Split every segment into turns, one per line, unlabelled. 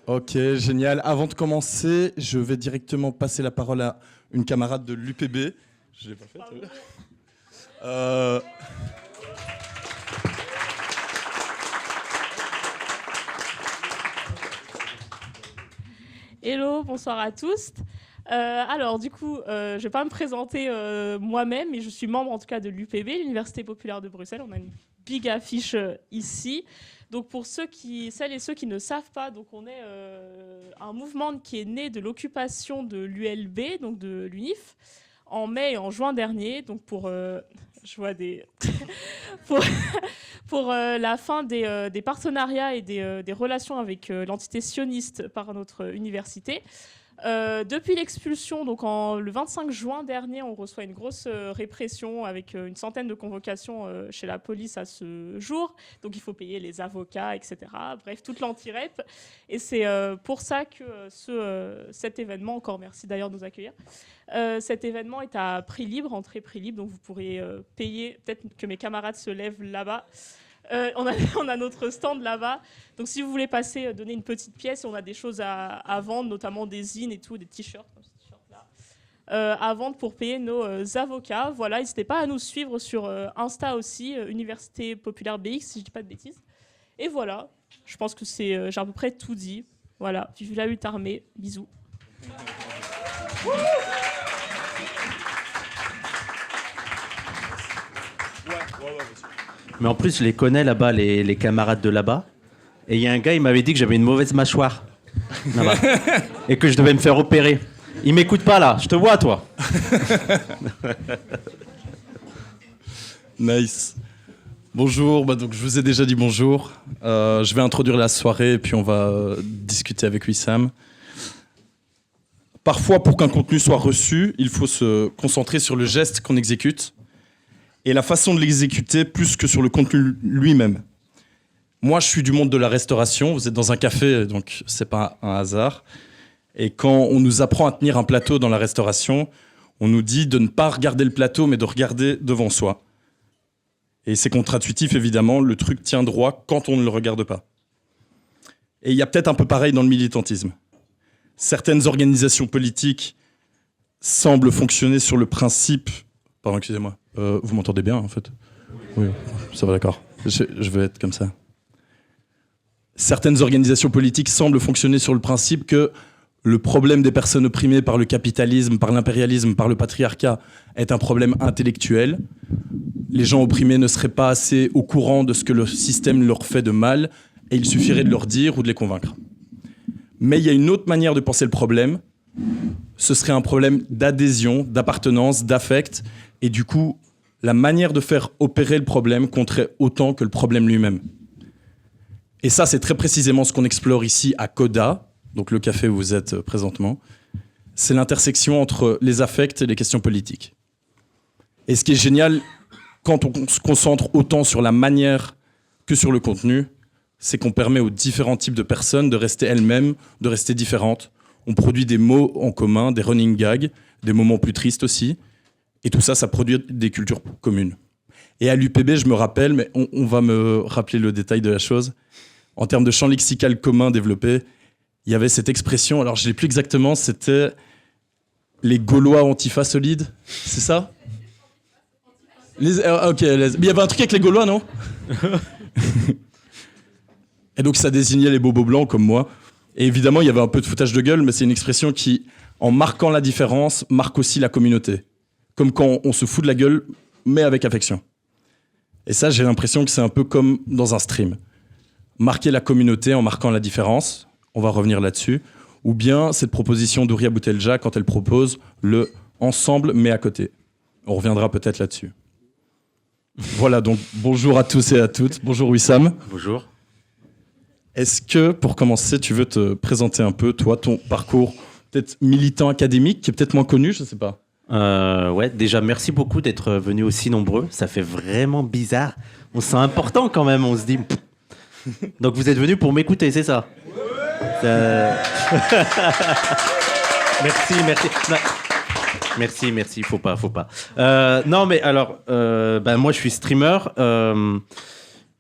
Ok, génial. Avant de commencer, je vais directement passer la parole à une camarade de l'UPB. Je l'ai pas faite. Euh...
Hello, bonsoir à tous. Alors du coup, je ne vais pas me présenter moi-même, mais je suis membre en tout cas de l'UPB, l'Université populaire de Bruxelles. On a une big affiche ici. Donc pour celles et ceux qui ne savent pas, donc on est un mouvement qui est né de l'occupation de l'ULB, donc de l'UNIF, en mai et en juin dernier. Donc je vois des pour la fin des partenariats et des relations avec l'entité sioniste par notre université. Depuis l'expulsion, donc le 25 juin dernier, on reçoit une grosse répression avec une centaine de convocations chez la police à ce jour. Donc il faut payer les avocats, etc. Bref, toute l'anti-rep. Et c'est pour ça que cet événement, encore merci d'ailleurs de nous accueillir, cet événement est à prix libre, entrée prix libre, donc vous pourrez payer, peut-être que mes camarades se lèvent là-bas. On a notre stand là-bas. Donc, si vous voulez passer, donner une petite pièce, on a des choses à vendre, notamment des zines et tout, des t-shirts, comme ce t-shirt-là, à vendre pour payer nos avocats. Voilà, n'hésitez pas à nous suivre sur Insta aussi, Université populaire BX, si je ne dis pas de bêtises. Et voilà, je pense que j'ai à peu près tout dit. Voilà, vive la lutte armée, bisous.
Mais en plus, je les connais là-bas, les camarades de là-bas. Et il y a un gars, il m'avait dit que j'avais une mauvaise mâchoire. Là-bas. Et que je devais me faire opérer. Il m'écoute pas là, je te vois toi.
Nice. Bonjour, donc je vous ai déjà dit bonjour. Je vais introduire la soirée et puis on va discuter avec Wissam. Parfois, pour qu'un contenu soit reçu, il faut se concentrer sur le geste qu'on exécute et la façon de l'exécuter plus que sur le contenu lui-même. Moi, je suis du monde de la restauration. Vous êtes dans un café, donc c'est pas un hasard. Et quand on nous apprend à tenir un plateau dans la restauration, on nous dit de ne pas regarder le plateau, mais de regarder devant soi. Et c'est contre-intuitif, évidemment. Le truc tient droit quand on ne le regarde pas. Et il y a peut-être un peu pareil dans le militantisme. Certaines organisations politiques semblent fonctionner sur le principe... Pardon, excusez-moi. Vous m'entendez bien, en fait? Oui, ça va, d'accord. Je vais être comme ça. Certaines organisations politiques semblent fonctionner sur le principe que le problème des personnes opprimées par le capitalisme, par l'impérialisme, par le patriarcat est un problème intellectuel. Les gens opprimés ne seraient pas assez au courant de ce que le système leur fait de mal et il suffirait de leur dire ou de les convaincre. Mais il y a une autre manière de penser le problème. Ce serait un problème d'adhésion, d'appartenance, d'affect. Et du coup, la manière de faire opérer le problème compterait autant que le problème lui-même. Et ça, c'est très précisément ce qu'on explore ici à Coda, donc le café où vous êtes présentement. C'est l'intersection entre les affects et les questions politiques. Et ce qui est génial, quand on se concentre autant sur la manière que sur le contenu, c'est qu'on permet aux différents types de personnes de rester elles-mêmes, de rester différentes. On produit des mots en commun, des running gags, des moments plus tristes aussi. Et tout ça, ça produit des cultures communes. Et à l'UPB, je me rappelle, mais on va me rappeler le détail de la chose. En termes de champ lexical commun développé, il y avait cette expression, alors je ne l'ai plus exactement, c'était les Gaulois antifa solides, c'est ça? Ok, mais il y avait un truc avec les Gaulois, non? Et donc ça désignait les bobos blancs comme moi. Et évidemment, il y avait un peu de foutage de gueule, mais c'est une expression qui, en marquant la différence, marque aussi la communauté. Comme quand on se fout de la gueule, mais avec affection. Et ça, j'ai l'impression que c'est un peu comme dans un stream. Marquer la communauté en marquant la différence, on va revenir là-dessus, ou bien cette proposition d'Ouria Boutelja quand elle propose le « ensemble mais à côté ». On reviendra peut-être là-dessus. Voilà, donc bonjour à tous et à toutes. Bonjour Wissam.
Bonjour.
Est-ce que, pour commencer, tu veux te présenter un peu, toi, ton parcours peut-être militant académique, qui est peut-être moins connu, je ne sais pas.
Ouais, déjà, merci beaucoup d'être venus aussi nombreux. Ça fait vraiment bizarre. On se sent important quand même, on se dit... Donc vous êtes venus pour m'écouter, c'est ça? Merci, faut pas. Non, mais alors, moi je suis streamer.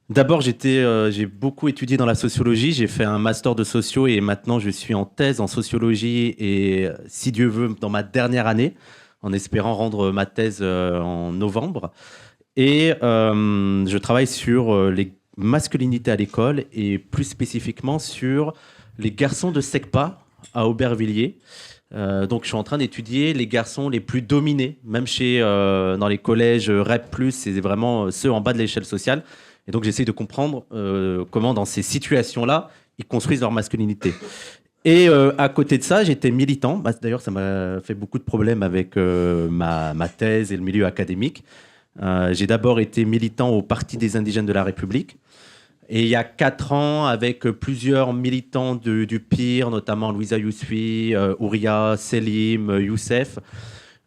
D'abord, j'ai beaucoup étudié dans la sociologie. J'ai fait un master de socio et maintenant je suis en thèse en sociologie et, si Dieu veut, dans ma dernière année, en espérant rendre ma thèse en novembre. Et je travaille sur les masculinités à l'école et plus spécifiquement sur les garçons de SECPA à Aubervilliers. Donc, je suis en train d'étudier les garçons les plus dominés, même dans les collèges REP+, c'est vraiment ceux en bas de l'échelle sociale. Et donc, j'essaie de comprendre comment, dans ces situations-là, ils construisent leur masculinité. Et à côté de ça, j'étais militant. D'ailleurs, ça m'a fait beaucoup de problèmes avec ma thèse et le milieu académique. J'ai d'abord été militant au Parti des indigènes de la République. Et il y a 4 ans, avec plusieurs militants du PIR, notamment Louisa Yousfi, Ouria, Selim, Youssef,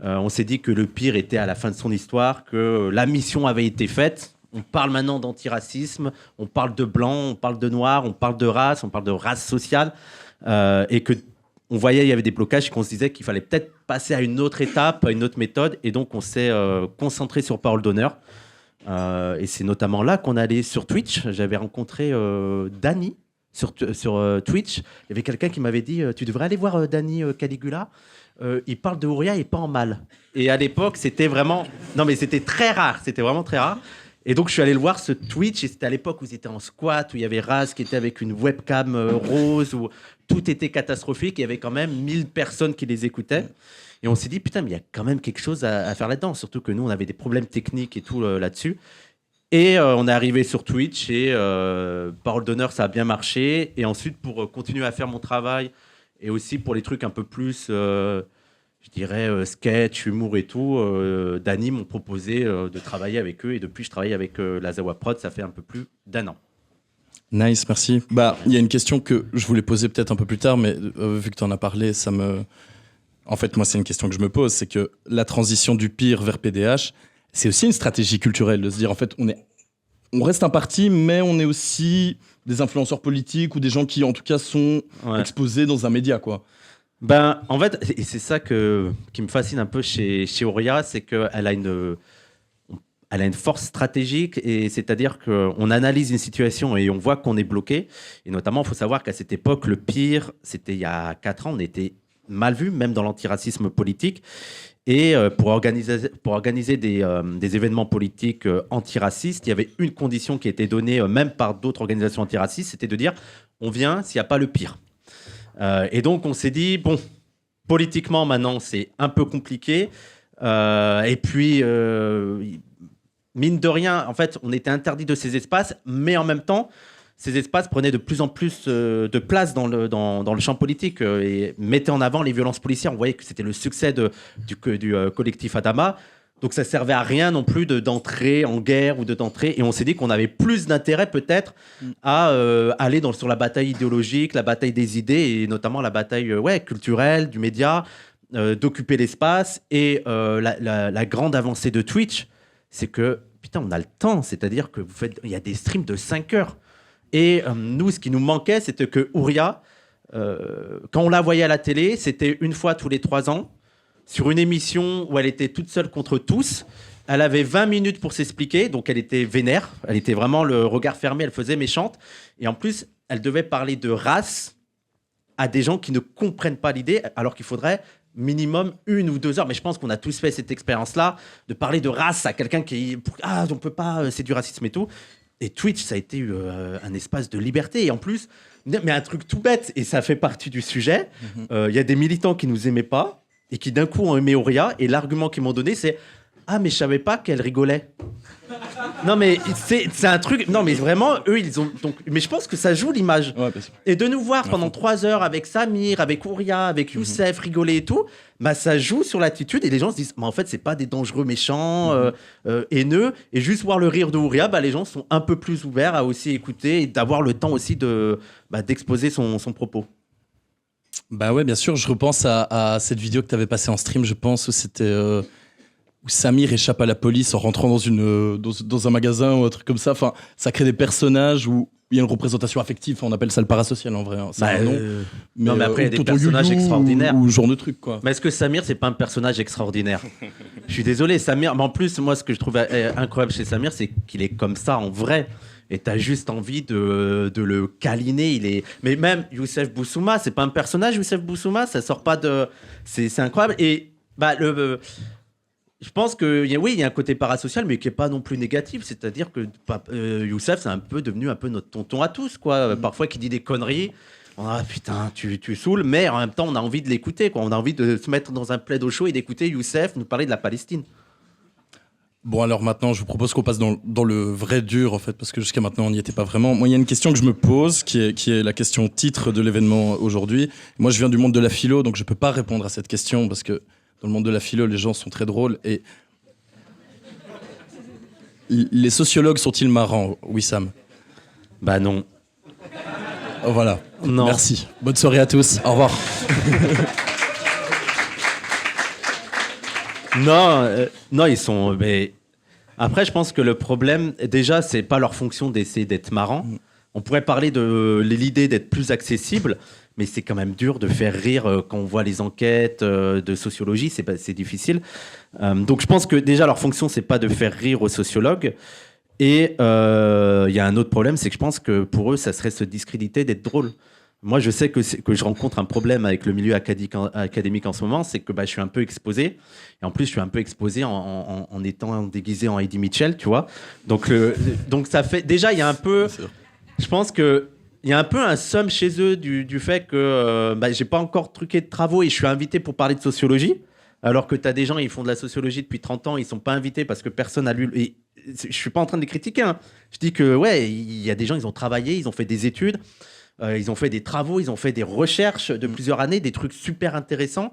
on s'est dit que le PIR était à la fin de son histoire, que la mission avait été faite. On parle maintenant d'antiracisme, on parle de blanc, on parle de noir, on parle de race sociale, et que on voyait il y avait des blocages et qu'on se disait qu'il fallait peut-être passer à une autre étape, à une autre méthode, et donc on s'est concentré sur Parole d'honneur. Et c'est notamment là qu'on allait sur Twitch. J'avais rencontré Dany sur Twitch. Il y avait quelqu'un qui m'avait dit tu devrais aller voir Dany Caligula. Il parle de Ouria et pas en mal. Et à l'époque, c'était vraiment... Non, mais c'était très rare. C'était vraiment très rare. Et donc, je suis allé le voir, ce Twitch. Et c'était à l'époque où ils étaient en squat, où il y avait Raz qui était avec une webcam rose, où tout était catastrophique. Il y avait quand même 1000 personnes qui les écoutaient. Et on s'est dit, putain, mais il y a quand même quelque chose à faire là-dedans. Surtout que nous, on avait des problèmes techniques et tout là-dessus. Et on est arrivé sur Twitch et Parole d'honneur, ça a bien marché. Et ensuite, pour continuer à faire mon travail et aussi pour les trucs un peu plus, je dirais, sketch, humour et tout, Dany m'ont proposé de travailler avec eux. Et depuis, je travaille avec la Zawa Prod, ça fait un peu plus d'1 an.
Nice, merci. Il y a une question que je voulais poser peut-être un peu plus tard, mais vu que tu en as parlé, ça me... En fait, moi, c'est une question que je me pose, c'est que la transition du PIR vers PDH, c'est aussi une stratégie culturelle de se dire, en fait, on reste un parti, mais on est aussi des influenceurs politiques ou des gens qui, en tout cas, sont exposés dans un média, quoi.
En fait, et c'est ça qui me fascine un peu chez Ouria, c'est qu'elle a une force stratégique, et c'est-à-dire qu'on analyse une situation et on voit qu'on est bloqué. Et notamment, il faut savoir qu'à cette époque, le PIR, c'était il y a 4 ans, on était mal vu, même dans l'antiracisme politique. Et pour organiser des événements politiques antiracistes, il y avait une condition qui était donnée même par d'autres organisations antiracistes, c'était de dire on vient s'il n'y a pas le PIR. Et donc on s'est dit, bon, politiquement maintenant c'est un peu compliqué. Et puis, mine de rien, en fait, on était interdit de ces espaces, mais en même temps, ces espaces prenaient de plus en plus de place dans le champ politique et mettaient en avant les violences policières. On voyait que c'était le succès du collectif Adama. Donc ça servait à rien non plus d'entrer en guerre ou d'entrer. Et on s'est dit qu'on avait plus d'intérêt peut-être à aller sur la bataille idéologique, la bataille des idées et notamment la bataille culturelle, du média, d'occuper l'espace. Et la grande avancée de Twitch, c'est que, putain, on a le temps. C'est-à-dire que il y a des streams de 5 heures. Et nous, ce qui nous manquait, c'était que Ouria, quand on la voyait à la télé, c'était une fois tous les 3 ans, sur une émission où elle était toute seule contre tous. Elle avait 20 minutes pour s'expliquer, donc elle était vénère, elle était vraiment le regard fermé, elle faisait méchante. Et en plus, elle devait parler de race à des gens qui ne comprennent pas l'idée, alors qu'il faudrait minimum 1 ou 2 heures. Mais je pense qu'on a tous fait cette expérience-là, de parler de race à quelqu'un qui... Ah, on peut pas, c'est du racisme et tout. Et Twitch, ça a été un espace de liberté. Et en plus, mais un truc tout bête, et ça fait partie du sujet, y a des militants qui nous aimaient pas, et qui d'un coup ont aimé Ouria, et l'argument qu'ils m'ont donné, c'est « Ah, mais je savais pas qu'elle rigolait ». Non, mais c'est un truc... Non, mais vraiment, eux, ils ont... Donc... Mais je pense que ça joue l'image. Ouais, et de nous voir pendant 3 heures avec Samir, avec Ouria, avec Youssef, rigoler et tout, bah, ça joue sur l'attitude, et les gens se disent « Mais en fait, c'est pas des dangereux méchants, haineux ». Et juste voir le rire de Ouria, bah, les gens sont un peu plus ouverts à aussi écouter, et d'avoir le temps aussi d'exposer son propos.
Bah ouais, bien sûr, je repense à cette vidéo que tu avais passée en stream, je pense, où c'était... où Samir échappe à la police en rentrant dans un magasin ou un truc comme ça. Enfin, ça crée des personnages où il y a une représentation affective. Enfin, on appelle ça le parasocial en vrai. Hein. C'est un nom.
Mais après, il y a des personnages extraordinaires.
Ou ce genre de truc, quoi.
Mais est-ce que Samir, c'est pas un personnage extraordinaire? Je suis désolé, Samir. Mais en plus, moi, ce que je trouve incroyable chez Samir, c'est qu'il est comme ça en vrai. et t'as juste envie de le câliner. Mais même Youssef Boussouma, c'est pas un personnage, Youssef Boussouma, ça sort pas de... C'est incroyable. Et bah, je pense que oui, il y a un côté parasocial, mais qui est pas non plus négatif. C'est-à-dire que Youssef, c'est un peu devenu un peu notre tonton à tous, quoi. Parfois, qui dit des conneries. Ah putain, tu saoules, mais en même temps, on a envie de l'écouter, quoi. On a envie de se mettre dans un plaid au chaud et d'écouter Youssef nous parler de la Palestine.
Bon, alors maintenant, je vous propose qu'on passe dans le vrai dur, en fait, parce que jusqu'à maintenant, on n'y était pas vraiment. Moi, il y a une question que je me pose, qui est la question titre de l'événement aujourd'hui. Moi, je viens du monde de la philo, donc je ne peux pas répondre à cette question, parce que dans le monde de la philo, les gens sont très drôles. Et les sociologues sont-ils marrants, Wissam?
Bah non.
Oh, voilà.
Non.
Merci. Bonne soirée à tous. Au revoir.
Non, ils sont. Mais... Après, je pense que le problème, déjà, c'est pas leur fonction d'essayer d'être marrant. On pourrait parler de l'idée d'être plus accessible, mais c'est quand même dur de faire rire quand on voit les enquêtes de sociologie. C'est difficile. Donc, je pense que déjà, leur fonction, c'est pas de faire rire aux sociologues. Et il y a un autre problème, c'est que je pense que pour eux, ça serait se discréditer d'être drôle. Moi, je sais que je rencontre un problème avec le milieu académique en ce moment, c'est que je suis un peu exposé. Et en plus, je suis un peu exposé en étant déguisé en Eddie Mitchell, tu vois. Donc ça fait... Déjà, il y a un peu... Je pense qu'il y a un peu un somme chez eux du fait que j'ai pas encore truqué de travaux et je suis invité pour parler de sociologie. Alors que tu as des gens, ils font de la sociologie depuis 30 ans, ils sont pas invités parce que personne n'a lu... Et je suis pas en train de les critiquer. Hein. Je dis que, ouais, il y a des gens, ils ont travaillé, ils ont fait des études, ils ont fait des travaux, ils ont fait des recherches de plusieurs années, des trucs super intéressants.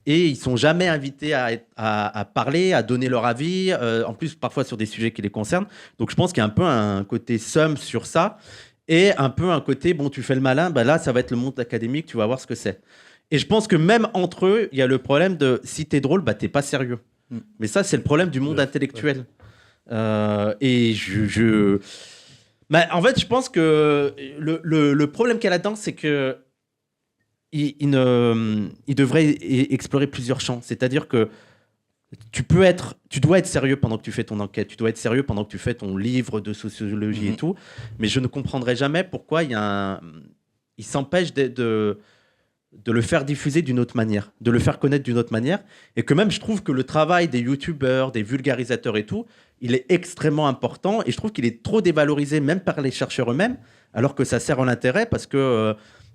Et ils sont jamais invités à parler, à donner leur avis, en plus parfois sur des sujets qui les concernent. Donc je pense qu'il y a un peu un côté somme sur ça et un peu un côté, bon, tu fais le malin, là, ça va être le monde académique, tu vas voir ce que c'est. Et je pense que même entre eux, il y a le problème de si t'es drôle, t'es pas sérieux. Mais ça, c'est le problème du monde intellectuel. Et en fait, je pense que le problème qu'il y a là-dedans, c'est que il devrait explorer plusieurs champs. C'est-à-dire que tu dois être sérieux pendant que tu fais ton enquête, tu dois être sérieux pendant que tu fais ton livre de sociologie et tout. Mais je ne comprendrai jamais pourquoi il s'empêche de le faire diffuser d'une autre manière, de le faire connaître d'une autre manière. Et que même, je trouve que le travail des youtubeurs, des vulgarisateurs et tout, il est extrêmement important. Et je trouve qu'il est trop dévalorisé, même par les chercheurs eux-mêmes, alors que ça sert à l'intérêt parce que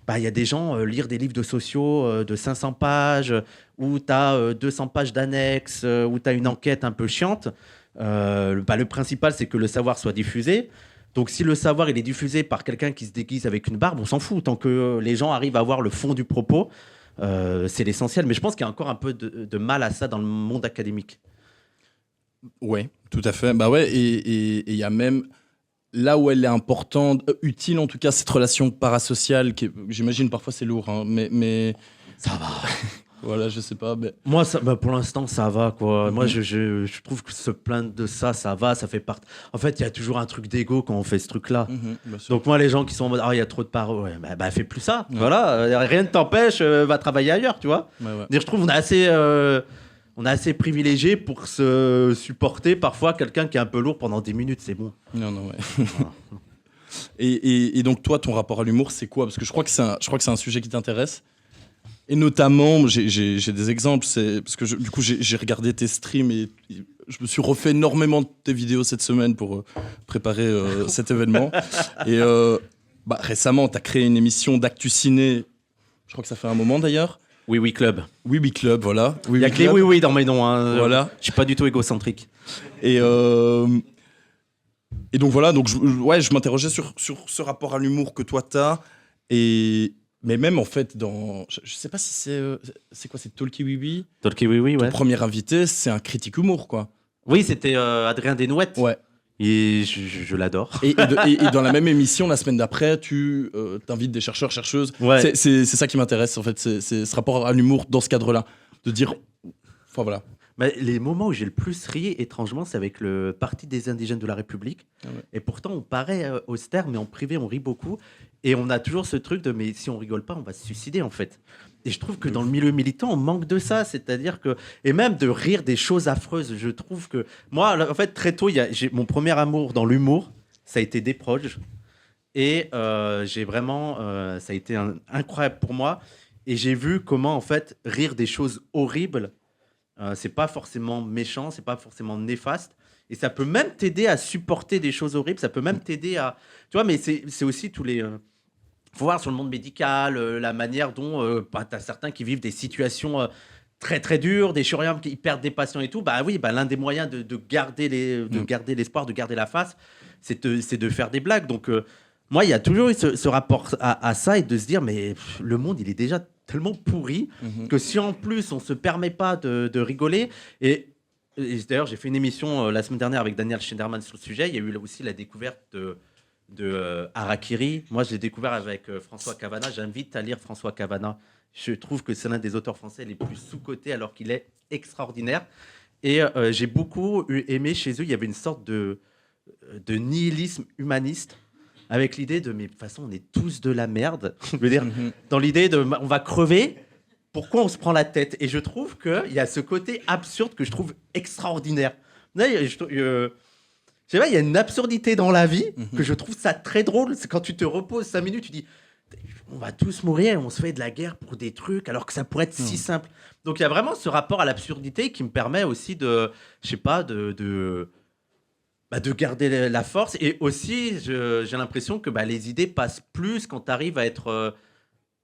y a des gens lire des livres de sociaux de 500 pages, où tu as 200 pages d'annexes, où tu as une enquête un peu chiante. Le principal, c'est que le savoir soit diffusé. Donc, si le savoir il est diffusé par quelqu'un qui se déguise avec une barbe, on s'en fout. Tant que les gens arrivent à voir le fond du propos, c'est l'essentiel. Mais je pense qu'il y a encore un peu de mal à ça dans le monde académique.
Ouais, tout à fait. Bah ouais, et il y a même là où elle est importante, utile en tout cas, cette relation parasociale, qui j'imagine parfois c'est lourd, hein, mais
ça va.
Voilà, je sais pas. Mais...
Moi, pour l'instant, ça va, quoi. Moi, je trouve que se plaindre de ça, ça va, ça fait partie. En fait, il y a toujours un truc d'ego quand on fait ce truc-là. Donc, moi, les gens qui sont en mode, il y a trop de paroles, ouais, fais plus ça. Ouais. Voilà, rien ne t'empêche, va travailler ailleurs, tu vois. Ouais. Je trouve qu'on est assez privilégié pour se supporter parfois quelqu'un qui est un peu lourd pendant 10 minutes, c'est bon.
Non, ouais. Voilà. Et donc, toi, ton rapport à l'humour, c'est quoi? Parce que je crois que c'est un sujet qui t'intéresse. Et notamment, j'ai des exemples, parce que du coup j'ai regardé tes streams et je me suis refait énormément de tes vidéos cette semaine pour préparer cet événement. Et récemment, tu as créé une émission d'actu ciné, je crois que ça fait un moment d'ailleurs.
Oui Club.
Oui Club, voilà.
Il y a que les oui dans mes noms. Hein.
Voilà.
Je suis pas du tout égocentrique.
Et donc voilà, donc je m'interrogeais sur ce rapport à l'humour que toi t'as mais même en fait, je sais pas si c'est quoi, c'est Talkie Oui Oui.
Talkie Oui Oui, ouais.
Ton premier invité, c'est un critique humour, quoi.
Oui, c'était Adrien Desnouettes.
Ouais.
Et je l'adore.
Et dans la même émission, la semaine d'après, tu t'invites des chercheurs, chercheuses. Ouais. C'est ça qui m'intéresse, en fait, c'est ce rapport à l'humour dans ce cadre-là. De dire, enfin voilà.
Les moments où j'ai le plus ri, étrangement, c'est avec le Parti des indigènes de la République. Ah ouais. Et pourtant, on paraît austère, mais en privé, on rit beaucoup. Et on a toujours ce truc de « mais si on rigole pas, on va se suicider, en fait ». Et je trouve que dans le milieu militant, on manque de ça. C'est-à-dire que... Et même de rire des choses affreuses. Je trouve que... Moi, en fait, très tôt, j'ai mon premier amour dans l'humour, ça a été des proches. Et j'ai vraiment, ça a été incroyable pour moi. Et j'ai vu comment, en fait, rire des choses horribles, c'est pas forcément méchant, c'est pas forcément néfaste. Et ça peut même t'aider à supporter des choses horribles. Ça peut même t'aider à. Tu vois, mais c'est aussi tous les. Faut voir sur le monde médical, la manière dont tu as certains qui vivent des situations très très dures, des chirurgiens qui perdent des patients et tout. Bah oui, bah, l'un des moyens de garder garder l'espoir, de garder la face, c'est de faire des blagues. Donc moi, il y a toujours eu ce rapport à ça et de se dire, mais le monde, il est déjà tellement pourri que si en plus on se permet pas de rigoler et d'ailleurs, j'ai fait une émission la semaine dernière avec Daniel Schneiderman sur le sujet. Il y a eu aussi la découverte de Harakiri. Moi, je l'ai découvert avec François Cavana. J'invite à lire François Cavana. Je trouve que c'est l'un des auteurs français les plus sous-cotés alors qu'il est extraordinaire. Et j'ai beaucoup aimé chez eux. Il y avait une sorte de nihilisme humaniste avec l'idée de, mais de toute façon, on est tous de la merde. Je veux dire, dans l'idée de, on va crever. Pourquoi on se prend la tête? Et je trouve qu'il y a ce côté absurde que je trouve extraordinaire. Là, je sais pas, il y a une absurdité dans la vie que je trouve ça très drôle. C'est quand tu te reposes 5 minutes, tu dis on va tous mourir, on se fait de la guerre pour des trucs alors que ça pourrait être si simple. Donc il y a vraiment ce rapport à l'absurdité qui me permet aussi de, je sais pas, de garder la force. Et aussi, j'ai l'impression que les idées passent plus quand tu arrives à être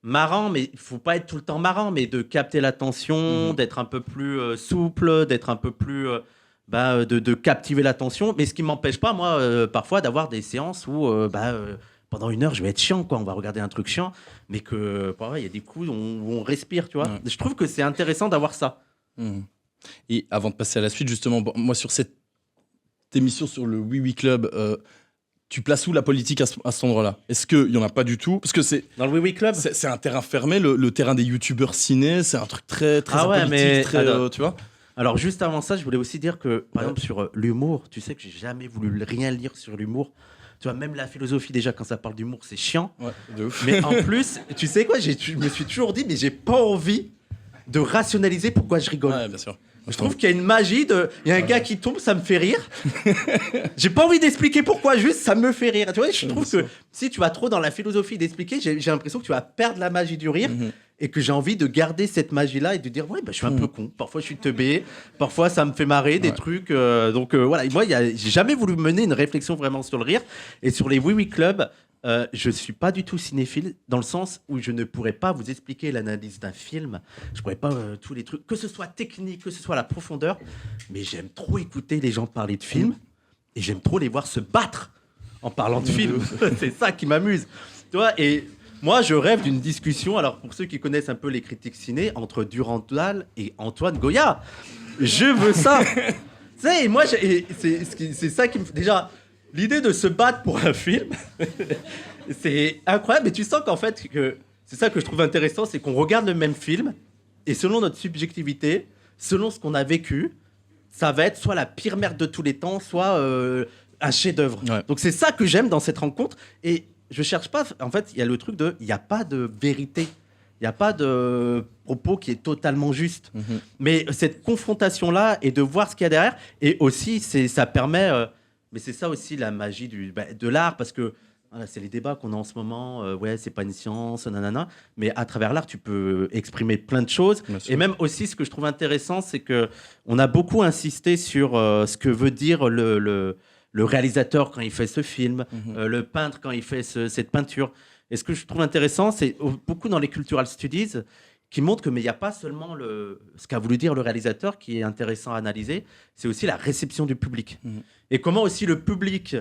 marrant, mais il faut pas être tout le temps marrant, mais de capter l'attention, d'être un peu plus souple, d'être un peu plus de captiver l'attention. Mais ce qui m'empêche pas, moi, parfois, d'avoir des séances où pendant 1 heure, je vais être chiant, quoi. On va regarder un truc chiant, mais que il y a des coups où on respire, tu vois. Ouais. Je trouve que c'est intéressant d'avoir ça.
Et avant de passer à la suite, justement, moi, sur cette émission sur le Oui Oui Club, tu places où la politique à cet endroit-là? Est-ce qu'il n'y en a pas du tout? Parce que c'est
dans le Oui Oui Club,
c'est un terrain fermé, le terrain des youtubeurs ciné, c'est un truc très apolitique, tu vois.
Alors juste avant ça, je voulais aussi dire que par exemple sur l'humour, tu sais que j'ai jamais voulu rien lire sur l'humour. Tu vois, même la philosophie déjà quand ça parle d'humour, c'est chiant.
Ouais, de ouf.
Mais en plus, tu sais quoi, je me suis toujours dit mais j'ai pas envie de rationaliser pourquoi je rigole.
Ouais, bien sûr.
Je trouve qu'il y a une magie il y a un gars qui tombe, ça me fait rire. J'ai pas envie d'expliquer pourquoi, juste ça me fait rire. Tu vois, je trouve que si tu vas trop dans la philosophie d'expliquer, j'ai l'impression que tu vas perdre la magie du rire et que j'ai envie de garder cette magie-là et de dire ouais, je suis un peu con, parfois je suis teubé, parfois ça me fait marrer des trucs. Donc voilà, moi j'ai jamais voulu mener une réflexion vraiment sur le rire et sur les Oui Oui Club. Je suis pas du tout cinéphile dans le sens où je ne pourrais pas vous expliquer l'analyse d'un film. Je pourrais pas tous les trucs, que ce soit technique, que ce soit la profondeur. Mais j'aime trop écouter les gens parler de films et j'aime trop les voir se battre en parlant de films. C'est ça qui m'amuse. Tu vois, et moi, je rêve d'une discussion. Alors pour ceux qui connaissent un peu les critiques ciné, entre Durandal et Antoine Goya, je veux ça. Tu sais, moi, c'est ça qui me déjà. L'idée de se battre pour un film, c'est incroyable. Mais tu sens qu'en fait, c'est ça que je trouve intéressant, c'est qu'on regarde le même film et selon notre subjectivité, selon ce qu'on a vécu, ça va être soit la pire merde de tous les temps, soit un chef-d'œuvre. Ouais. Donc c'est ça que j'aime dans cette rencontre. Et je cherche pas. En fait, il y a le truc il n'y a pas de vérité. Il n'y a pas de propos qui est totalement juste. Mais cette confrontation-là et de voir ce qu'il y a derrière, et aussi, ça permet. Mais c'est ça aussi la magie de l'art, parce que voilà, c'est les débats qu'on a en ce moment. Ouais, c'est pas une science, nanana. Mais à travers l'art, tu peux exprimer plein de choses. Et même aussi, ce que je trouve intéressant, c'est que on a beaucoup insisté sur ce que veut dire le réalisateur quand il fait ce film, le peintre quand il fait cette peinture. Et ce que je trouve intéressant, c'est beaucoup dans les cultural studies qui montrent que mais il n'y a pas seulement ce qu'a voulu dire le réalisateur qui est intéressant à analyser, c'est aussi la réception du public. Et comment aussi le public,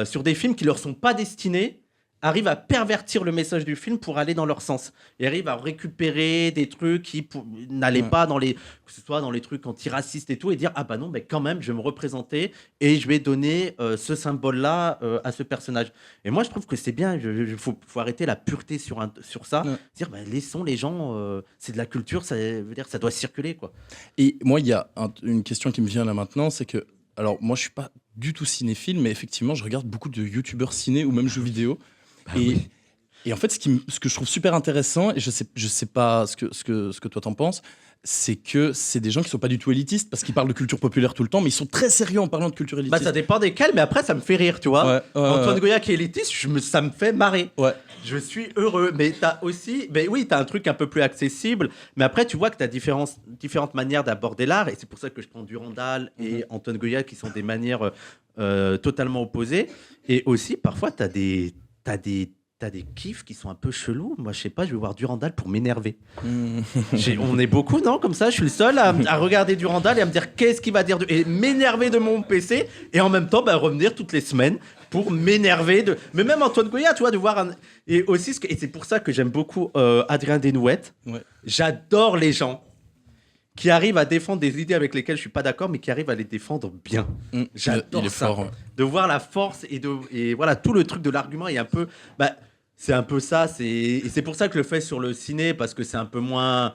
sur des films qui ne leur sont pas destinés, arrive à pervertir le message du film pour aller dans leur sens. Et arrive à récupérer des trucs qui n'allaient pas que ce soit dans les trucs antiracistes et tout, et dire ah bah non, mais quand même, je vais me représenter et je vais donner ce symbole-là à ce personnage. Et moi, je trouve que c'est bien, il faut arrêter la pureté sur ça. Dire laissons les gens, c'est de la culture, ça veut dire ça doit circuler, quoi.
Et moi, il y a une question qui me vient là maintenant, c'est que, alors moi, je suis pas du tout cinéphile, mais effectivement, je regarde beaucoup de youtubeurs ciné ou même jeux vidéo. Et en fait, ce que je trouve super intéressant, et je sais pas ce que toi t'en penses, c'est que c'est des gens qui sont pas du tout élitistes parce qu'ils parlent de culture populaire tout le temps, mais ils sont très sérieux en parlant de culture élitiste.
Bah, ça dépend desquels, mais après, ça me fait rire, tu vois. Antoine Goya qui est élitiste, ça me fait marrer.
Ouais.
Je suis heureux. Mais t'as aussi, oui, t'as un truc un peu plus accessible, mais après, tu vois que t'as différentes manières d'aborder l'art, et c'est pour ça que je prends Durandal et Antoine Goya qui sont des manières totalement opposées. Et aussi, parfois, t'as des kiffs qui sont un peu chelous. Moi, je sais pas, je vais voir Durandal pour m'énerver. On est beaucoup, non? Comme ça, je suis le seul à regarder Durandal et à me dire qu'est-ce qu'il va dire et m'énerver de mon PC et en même temps revenir toutes les semaines pour m'énerver de. Mais même Antoine Goya, tu vois, de voir et aussi et c'est pour ça que j'aime beaucoup Adrien Desnouettes.
Ouais.
J'adore les gens qui arrivent à défendre des idées avec lesquelles je suis pas d'accord, mais qui arrivent à les défendre bien. J'adore
il est
ça.
fort, ouais.
De voir la force et voilà, tout le truc de l'argument est un peu. C'est un peu ça. Et c'est pour ça que je le fais sur le ciné, parce que c'est un peu moins.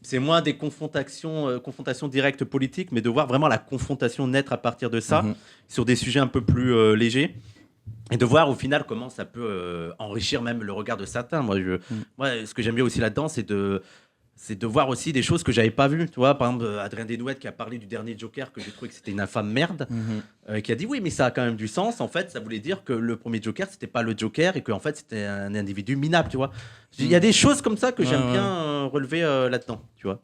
C'est moins des confrontations directes politiques, mais de voir vraiment la confrontation naître à partir de ça, sur des sujets un peu plus légers. Et de voir au final comment ça peut enrichir même le regard de certains. Moi, ce que j'aime bien aussi là-dedans, c'est de voir aussi des choses que j'avais pas vues. Tu vois, par exemple, Adrien Desnouettes qui a parlé du dernier Joker, que j'ai trouvé que c'était une infâme merde, qui a dit oui, mais ça a quand même du sens. En fait, ça voulait dire que le premier Joker, c'était pas le Joker et qu'en fait, c'était un individu minable, tu vois. Il y a des choses comme ça que j'aime bien relever là-dedans, tu vois.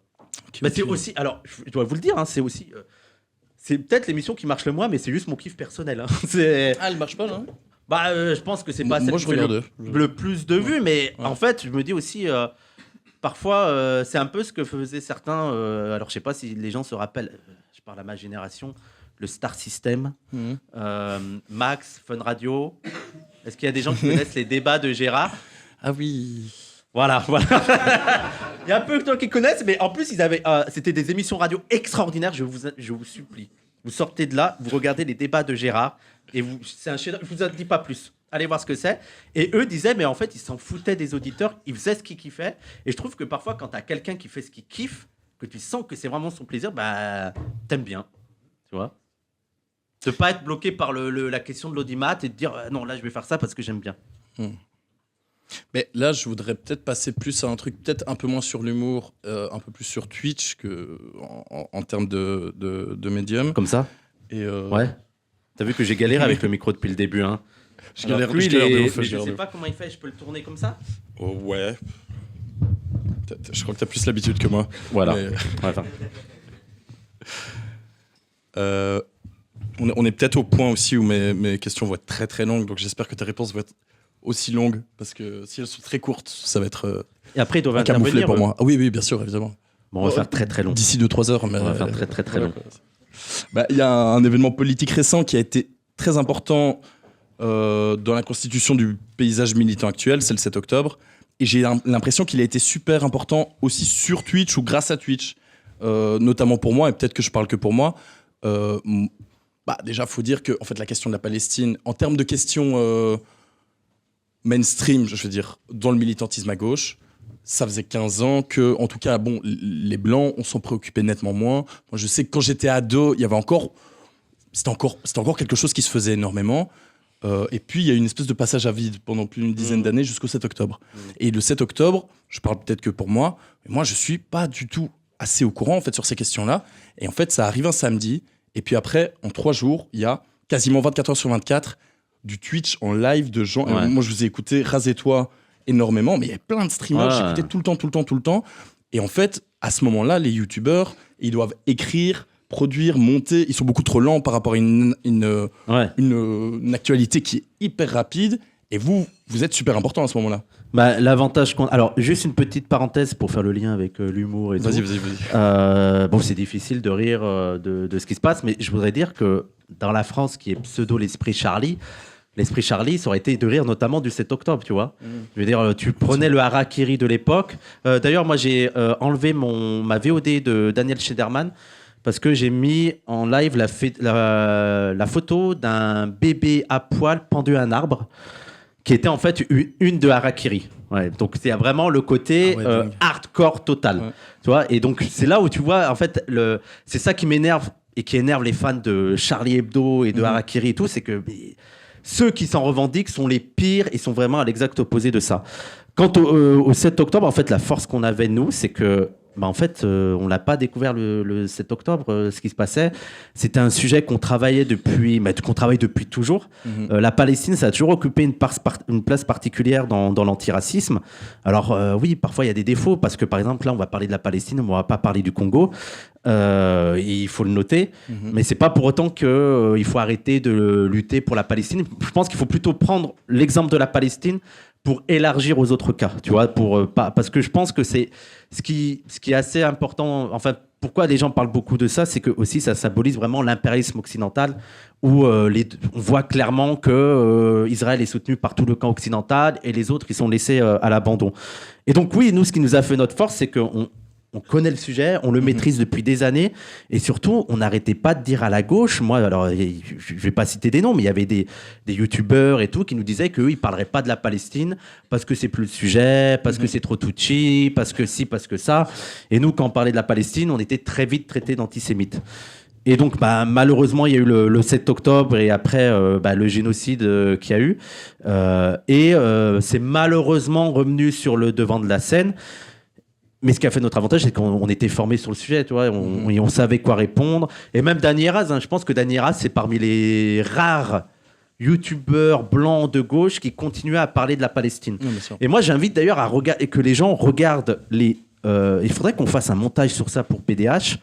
C'est aussi, alors, je dois vous le dire, hein, c'est aussi... c'est peut-être l'émission qui marche le moins, mais c'est juste mon kiff personnel. Hein.
Elle marche pas, non?
Je pense que c'est pas celle
moi,
qui
je
fait
regarde
le plus de vues, mais en fait, je me dis aussi... parfois, c'est un peu ce que faisaient certains. Alors, je sais pas si les gens se rappellent. Je parle à ma génération. Le Star System, Max, Fun Radio. Est-ce qu'il y a des gens qui connaissent les débats de Gérard?
Ah oui.
Voilà. Il y a un peu de gens qui connaissent, mais en plus, c'était des émissions radio extraordinaires. Je vous supplie. Vous sortez de là, vous regardez les débats de Gérard, et c'est un chef-d'œuvre. Je vous en dis pas plus. Allez voir ce que c'est. Et eux disaient, mais en fait, ils s'en foutaient des auditeurs, ils faisaient ce qu'ils kiffaient. Et je trouve que parfois, quand tu as quelqu'un qui fait ce qu'il kiffe, que tu sens que c'est vraiment son plaisir, t'aimes bien. Tu vois? De pas être bloqué par la question de l'audimat et de dire, non, là, je vais faire ça parce que j'aime bien.
Mais là, je voudrais peut-être passer plus à un truc, peut-être un peu moins sur l'humour, un peu plus sur Twitch que en termes de médium.
Comme ça?
Et
Ouais. T'as vu que j'ai galéré avec le micro depuis le début, hein?
Je sais
pas comment il fait, je peux le tourner comme ça?
Oh, ouais. Je crois que tu as plus l'habitude que moi.
Voilà.
Mais...
Enfin.
On est peut-être au point aussi où mes questions vont être très très longues, donc j'espère que tes réponses vont être aussi longues, parce que si elles sont très courtes, ça va être
Et après, ils doivent
un camouflet
intervenir
pour moi. Ah oui, bien sûr, évidemment.
Bon, on va faire très très long.
D'ici 2-3 heures. Mais
on va faire très très très long.
Il y a un événement politique récent qui a été très important dans la constitution du paysage militant actuel, c'est le 7 octobre. Et j'ai l'impression qu'il a été super important aussi sur Twitch ou grâce à Twitch, notamment pour moi, et peut-être que je parle que pour moi. Déjà, il faut dire que en fait, la question de la Palestine, en termes de questions mainstream, je veux dire, dans le militantisme à gauche, ça faisait 15 ans que, en tout cas, les Blancs, on s'en préoccupait nettement moins. Moi, je sais que quand j'étais ado, il y avait c'était encore quelque chose qui se faisait énormément. Et puis, il y a eu une espèce de passage à vide pendant plus d'une dizaine d'années jusqu'au 7 octobre. Et le 7 octobre, je parle peut-être que pour moi, mais moi, je suis pas du tout assez au courant en fait, sur ces questions-là. Et en fait, ça arrive un samedi. Et puis après, en 3 jours, il y a quasiment 24 heures sur 24 du Twitch en live de gens.
Ouais.
Moi, je vous ai écouté, rasez-toi énormément, mais il y a plein de streamers, j'écoutais tout le temps. Et en fait, à ce moment-là, les youtubeurs, ils doivent écrire, produire, monter. Ils sont beaucoup trop lents par rapport à une actualité qui est hyper rapide. Et vous êtes super important à ce moment-là.
L'avantage alors, juste une petite parenthèse pour faire le lien avec l'humour et tout.
Vas-y.
C'est difficile de rire de ce qui se passe, mais je voudrais dire que dans la France, qui est pseudo l'esprit Charlie, ça aurait été de rire notamment du 7 octobre, tu vois. Je veux dire, tu prenais le harakiri de l'époque. D'ailleurs, moi, j'ai enlevé ma VOD de Daniel Schneiderman parce que j'ai mis en live la photo d'un bébé à poil pendu à un arbre, qui était en fait une de harakiri. Ouais, donc c'est vraiment le côté hardcore total. Ouais. Tu vois, et donc c'est là où tu vois, en fait, c'est ça qui m'énerve et qui énerve les fans de Charlie Hebdo et de harakiri et tout, c'est que ceux qui s'en revendiquent sont les pires et sont vraiment à l'exact opposé de ça. Quant au 7 octobre, en fait, la force qu'on avait, nous, c'est que en fait, on l'a pas découvert le 7 octobre, ce qui se passait. C'était un sujet qu'on travaillait qu'on travaille depuis toujours. La Palestine, ça a toujours occupé une place particulière dans l'antiracisme. Alors oui, parfois il y a des défauts, parce que par exemple, là, on va parler de la Palestine, on va pas parler du Congo. Il faut le noter, mais c'est pas pour autant qu'il faut arrêter de lutter pour la Palestine. Je pense qu'il faut plutôt prendre l'exemple de la Palestine pour élargir aux autres cas, tu vois, parce que je pense que c'est ce qui est assez important. Enfin, pourquoi les gens parlent beaucoup de ça, c'est que aussi ça symbolise vraiment l'impérialisme occidental, où on voit clairement que Israël est soutenu par tout le camp occidental et les autres ils sont laissés à l'abandon. Et donc oui, nous, ce qui nous a fait notre force, c'est qu'on connaît le sujet, on le maîtrise depuis des années, et surtout, on n'arrêtait pas de dire à la gauche, moi, alors, je vais pas citer des noms, mais il y avait des youtubeurs et tout qui nous disaient qu'eux, ils parleraient pas de la Palestine parce que c'est plus le sujet, parce que c'est trop touchy, parce que ci, parce que ça. Et nous, quand on parlait de la Palestine, on était très vite traités d'antisémites. Et donc, malheureusement, il y a eu le 7 octobre et après le génocide qu'il y a eu. C'est malheureusement revenu sur le devant de la scène. Mais ce qui a fait notre avantage, c'est qu'on était formés sur le sujet, tu vois, on savait quoi répondre. Et même Dany Heraz, je pense que Dany Heraz, c'est parmi les rares youtubeurs blancs de gauche qui continuaient à parler de la Palestine.
Oui,
et moi, j'invite d'ailleurs à regarder, que les gens regardent il faudrait qu'on fasse un montage sur ça pour PDH.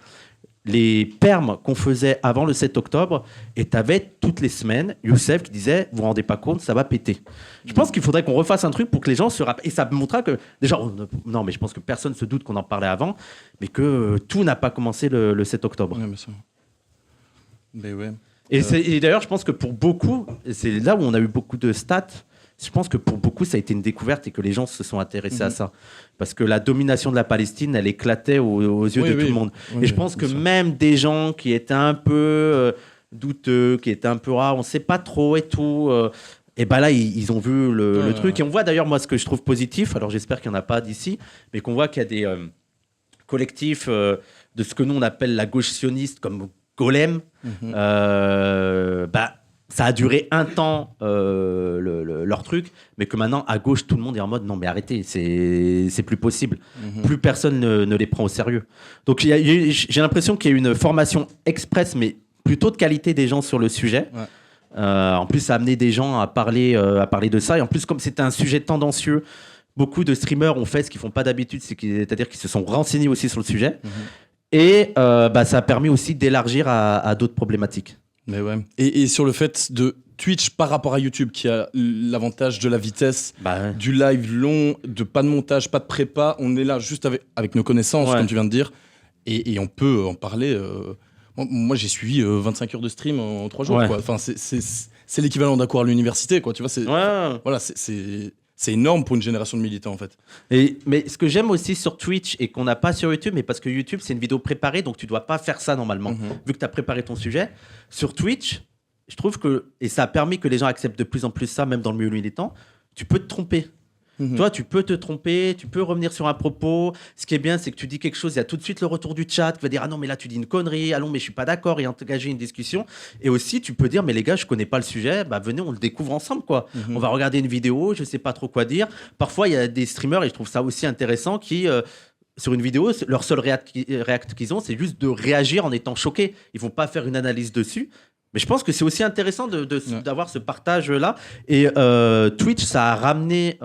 Les permes qu'on faisait avant le 7 octobre, et t'avais toutes les semaines Youssef qui disait « Vous vous rendez pas compte, ça va péter ». Je pense qu'il faudrait qu'on refasse un truc pour que les gens se rappellent. Et ça montrera que, déjà, non, mais je pense que personne se doute qu'on en parlait avant, mais que tout n'a pas commencé le 7 octobre.
Oui, bien sûr. Mais ouais.
Et d'ailleurs, je pense que pour beaucoup, c'est là où on a eu beaucoup de stats, je pense que pour beaucoup, ça a été une découverte et que les gens se sont intéressés à ça. Parce que la domination de la Palestine, elle éclatait aux yeux de tout le monde. Et je pense que même des gens qui étaient un peu douteux, qui étaient un peu rares, on ne sait pas trop et tout, et là, ils ont vu le truc. Et on voit d'ailleurs, moi, ce que je trouve positif, alors j'espère qu'il n'y en a pas d'ici, mais qu'on voit qu'il y a des collectifs de ce que nous, on appelle la gauche sioniste, comme Golem. Ça a duré un temps, leur truc, mais que maintenant, à gauche, tout le monde est en mode « Non, mais arrêtez, c'est plus possible. » Plus personne ne les prend au sérieux. Donc, j'ai l'impression qu'il y a eu une formation express, mais plutôt de qualité des gens sur le sujet. Ouais. En plus, ça a amené des gens à parler de ça. Et en plus, comme c'était un sujet tendancieux, beaucoup de streamers ont fait ce qu'ils ne font pas d'habitude, c'est-à-dire qu'ils se sont renseignés aussi sur le sujet. Et ça a permis aussi d'élargir à d'autres problématiques.
Mais ouais. Et sur le fait de Twitch par rapport à YouTube, qui a l'avantage de la vitesse, du live long, de pas de montage, pas de prépa, on est là juste avec nos connaissances, comme tu viens de dire, et on peut en parler. Moi, j'ai suivi 25 heures de stream en 3 jours. Quoi. Enfin, c'est l'équivalent d'un cours à l'université, quoi. Tu vois, voilà, c'est énorme pour une génération de militants, en fait.
Mais ce que j'aime aussi sur Twitch et qu'on n'a pas sur YouTube, mais parce que YouTube, c'est une vidéo préparée, donc tu ne dois pas faire ça normalement, vu que tu as préparé ton sujet. Sur Twitch, je trouve que, et ça a permis que les gens acceptent de plus en plus ça, même dans le milieu militant, tu peux te tromper. Toi, tu peux te tromper, tu peux revenir sur un propos. Ce qui est bien, c'est que tu dis quelque chose, il y a tout de suite le retour du chat qui va dire « Ah non, mais là, tu dis une connerie. Ah non, mais je suis pas d'accord. » et engager une discussion. Et aussi, tu peux dire « Mais les gars, je connais pas le sujet. Venez, on le découvre ensemble, quoi. On va regarder une vidéo, je sais pas trop quoi dire. » Parfois, il y a des streamers, et je trouve ça aussi intéressant, qui... sur une vidéo, leur seul réact qu'ils ont, c'est juste de réagir en étant choqués. Ils vont pas faire une analyse dessus. Mais je pense que c'est aussi intéressant d'avoir ce partage-là. Et Twitch, ça a ramené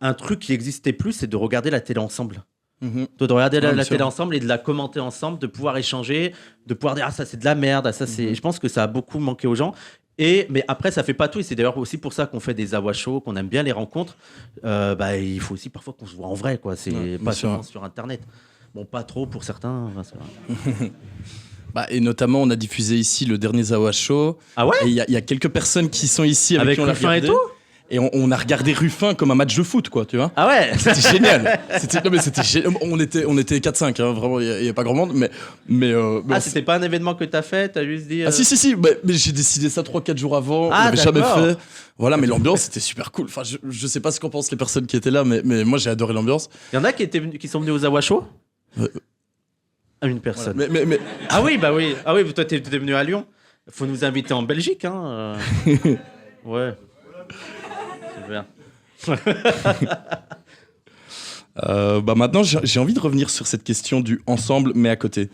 un truc qui n'existait plus, c'est de regarder la télé ensemble. De regarder la télé ensemble et de la commenter ensemble, de pouvoir échanger, de pouvoir dire « Ah, ça, c'est de la merde. Ah, ça, c'est... » Je pense que ça a beaucoup manqué aux gens. Mais après, ça fait pas tout. Et c'est d'ailleurs aussi pour ça qu'on fait des Awa Show, qu'on aime bien les rencontres. Il faut aussi parfois qu'on se voit en vrai, quoi. C'est pas seulement sur Internet. Bon, pas trop pour certains.
Et notamment, on a diffusé ici le dernier Zawa Show.
Ah ouais.
Et il y a quelques personnes qui sont ici avec qui on l'a
Ruffin
regardé.
Et tout.
Et on a regardé Ruffin comme un match de foot, quoi, tu vois.
Ah ouais.
C'était génial. C'était génial. On était 4-5, hein, vraiment, il n'y a pas grand monde. Mais
c'était pas un événement que t'as fait, t'as juste dit...
Ah si, mais j'ai décidé ça 3-4 jours avant, on l'avait jamais fait. Voilà, mais l'ambiance, c'était super cool. Enfin, je sais pas ce qu'en pensent les personnes qui étaient là, mais moi, j'ai adoré l'ambiance.
Il y en a qui sont venus aux Awa Show Une personne.
Voilà. Mais...
Ah oui, oui. Ah oui, toi, t'es venu à Lyon. Faut nous inviter en Belgique, hein. Ouais. Super.
Maintenant, j'ai envie de revenir sur cette question du ensemble, mais à côté,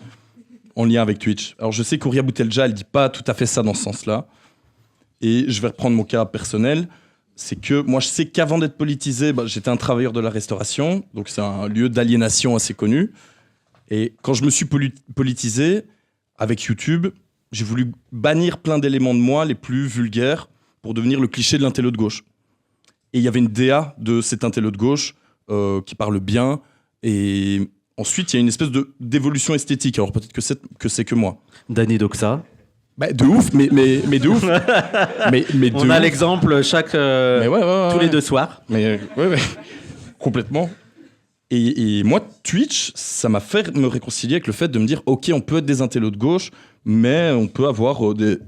en lien avec Twitch. Alors, je sais qu'Ouria Boutelja, elle dit pas tout à fait ça dans ce sens-là. Et je vais reprendre mon cas personnel. C'est que moi, je sais qu'avant d'être politisé, j'étais un travailleur de la restauration. Donc, c'est un lieu d'aliénation assez connu. Et quand je me suis politisé, avec YouTube, j'ai voulu bannir plein d'éléments de moi les plus vulgaires pour devenir le cliché de l'intello de gauche. Et il y avait une DA de cet intello de gauche qui parle bien. Et ensuite, il y a une espèce d'évolution esthétique. Alors peut-être que c'est que moi.
Danny Doxa.
De ouf, mais de ouf. mais
on a l'exemple tous les 2 soirs.
Mais ouais, complètement. Et moi, Twitch, ça m'a fait me réconcilier avec le fait de me dire, ok, on peut être des intellos de gauche, mais on peut avoir des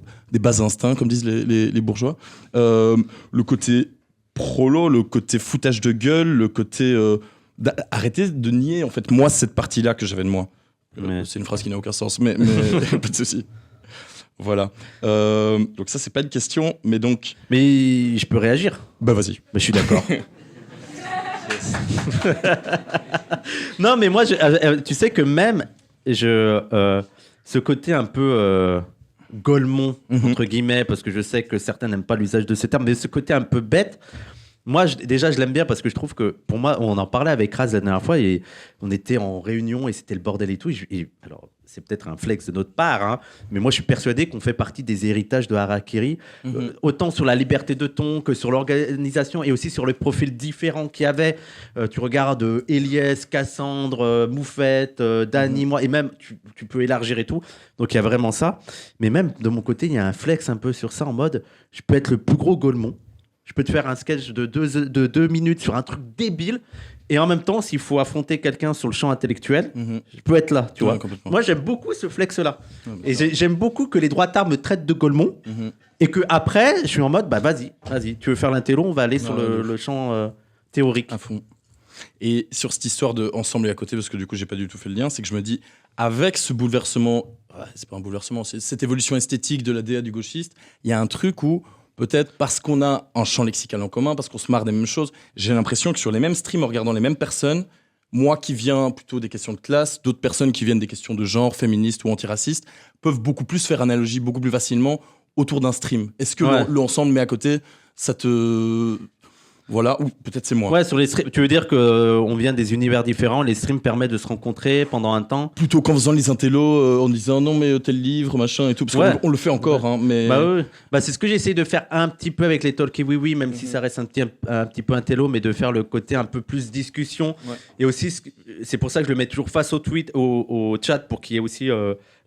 bas instincts, comme disent les bourgeois. Le côté prolo, le côté foutage de gueule, le côté... arrêtez de nier, en fait, moi, cette partie-là que j'avais de moi. C'est une phrase qui n'a aucun sens, mais pas de souci. Voilà. Donc ça, c'est pas une question, mais donc...
Mais je peux réagir.
Vas-y.
Je suis d'accord. Non, mais moi, tu sais que même ce côté un peu golemont, entre guillemets, parce que je sais que certains n'aiment pas l'usage de ce terme, mais ce côté un peu bête, moi, déjà, je l'aime bien parce que je trouve que, pour moi, on en parlait avec Raz la dernière fois et on était en réunion et c'était le bordel et tout. Alors, c'est peut-être un flex de notre part, hein, mais moi, je suis persuadé qu'on fait partie des héritages de Harakiri, autant sur la liberté de ton que sur l'organisation et aussi sur le profil différent qu'il y avait. Tu regardes Eliès, Cassandre, Moufette, Dany, moi, et même, tu peux élargir et tout. Donc, il y a vraiment ça. Mais même, de mon côté, il y a un flex un peu sur ça en mode, je peux être le plus gros golemont. Je peux te faire un sketch de 2 minutes sur un truc débile. Et en même temps, s'il faut affronter quelqu'un sur le champ intellectuel, je peux être là, tu vois. Moi, j'aime beaucoup ce flex-là. Et j'aime beaucoup que les droitards me traitent de golemon. Et qu'après, je suis en mode, vas-y. Tu veux faire l'intello, on va aller sur le champ théorique.
À fond. Et sur cette histoire de ensemble et à côté, parce que du coup, j'ai pas du tout fait le lien, c'est que je me dis, avec ce bouleversement, c'est pas un bouleversement, c'est cette évolution esthétique de la DA du gauchiste, il y a un truc où peut-être parce qu'on a un champ lexical en commun, parce qu'on se marre des mêmes choses, j'ai l'impression que sur les mêmes streams, en regardant les mêmes personnes, moi qui viens plutôt des questions de classe, d'autres personnes qui viennent des questions de genre, féministes ou antiracistes, peuvent beaucoup plus faire analogie, beaucoup plus facilement autour d'un stream. Est-ce que le ensemble met à côté, ça te... Voilà, ou peut-être c'est moi.
Ouais, sur les streams, tu veux dire qu'on vient des univers différents, les streams permettent de se rencontrer pendant un temps.
Plutôt qu'en faisant les intellos, en disant non mais tel livre, machin et tout, parce qu'on le fait encore. Hein, mais...
c'est ce que j'ai essayé de faire un petit peu avec les Talkie Oui, même si ça reste un petit peu intello, mais de faire le côté un peu plus discussion. Ouais. Et aussi, c'est pour ça que je le mets toujours face au tweet, au chat, pour qu'il y ait aussi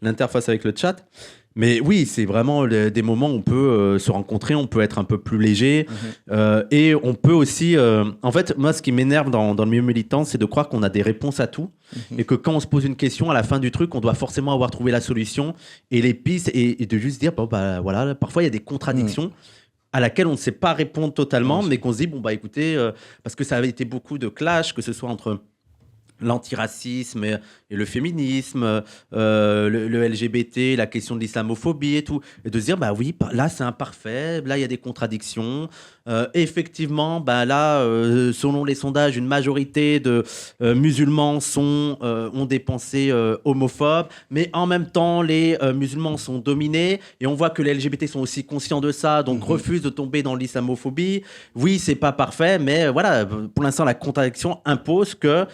l'interface avec le chat. Mais oui, c'est vraiment des moments où on peut se rencontrer, on peut être un peu plus léger. Et on peut aussi... en fait, moi, ce qui m'énerve dans le milieu militant, c'est de croire qu'on a des réponses à tout. Et que quand on se pose une question, à la fin du truc, on doit forcément avoir trouvé la solution et les pistes. Et de juste dire, voilà, parfois, il y a des contradictions à laquelle on ne sait pas répondre totalement, mais qu'on se dit, écoutez, parce que ça avait été beaucoup de clash, que ce soit entre... l'antiracisme et le féminisme, le LGBT, la question de l'islamophobie et tout. Et de se dire, oui, là, c'est imparfait, là, il y a des contradictions. Effectivement, là, selon les sondages, une majorité de musulmans ont des pensées homophobes, mais en même temps, les musulmans sont dominés et on voit que les LGBT sont aussi conscients de ça, donc refusent de tomber dans l'islamophobie. Oui, c'est pas parfait, mais voilà, pour l'instant, la contradiction impose que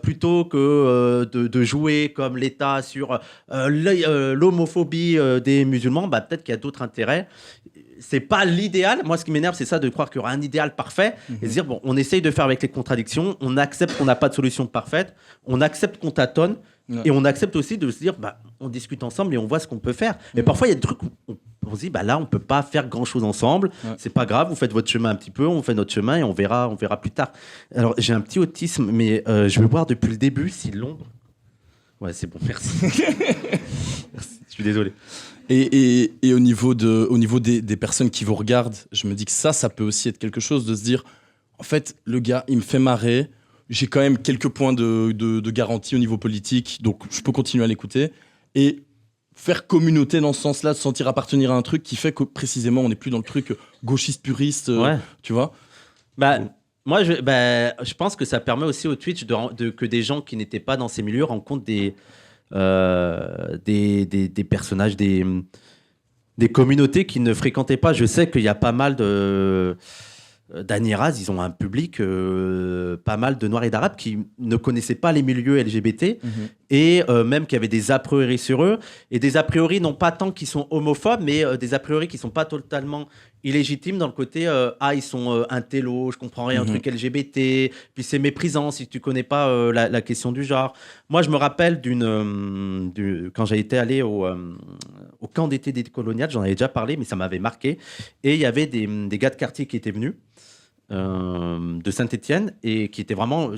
plutôt que de jouer comme l'État sur l'homophobie des musulmans, peut-être qu'il y a d'autres intérêts. C'est pas l'idéal. Moi, ce qui m'énerve, c'est ça, de croire qu'il y aura un idéal parfait et se dire, on essaye de faire avec les contradictions, on accepte qu'on n'a pas de solution parfaite, on accepte qu'on tâtonne et on accepte aussi de se dire, on discute ensemble et on voit ce qu'on peut faire. Mais parfois, il y a des trucs où on se dit, là, on peut pas faire grand-chose ensemble. C'est pas grave, vous faites votre chemin un petit peu, on fait notre chemin et on verra plus tard. Alors, j'ai un petit autisme, mais je vais voir depuis le début si Londres... Ouais, c'est bon, merci. Merci, je suis désolé.
Et au niveau des personnes qui vous regardent, je me dis que ça peut aussi être quelque chose de se dire, en fait, le gars, il me fait marrer, j'ai quand même quelques points de garantie au niveau politique, donc je peux continuer à l'écouter. Et faire communauté dans ce sens-là, de se sentir appartenir à un truc qui fait que précisément on n'est plus dans le truc gauchiste puriste,
Ouais.
tu vois.
Bah, moi, je pense que ça permet aussi au Twitch que des gens qui n'étaient pas dans ces milieux rencontrent des personnages, des communautés qu'ils ne fréquentaient pas. Je sais qu'il y a pas mal d'Aniraz, ils ont un public, pas mal de Noirs et d'Arabes qui ne connaissaient pas les milieux LGBT et même qui avaient des a priori sur eux. Et des a priori, non pas tant qu'ils sont homophobes, mais des a priori qui ne sont pas totalement illégitimes dans le côté ils sont intello, je comprends rien au truc LGBT, puis c'est méprisant si tu connais pas la question du genre. Moi, je me rappelle quand j'ai été allé au camp d'été décolonial, j'en avais déjà parlé, mais ça m'avait marqué. Et il y avait des gars de quartier qui étaient venus de Saint-Étienne et qui étaient vraiment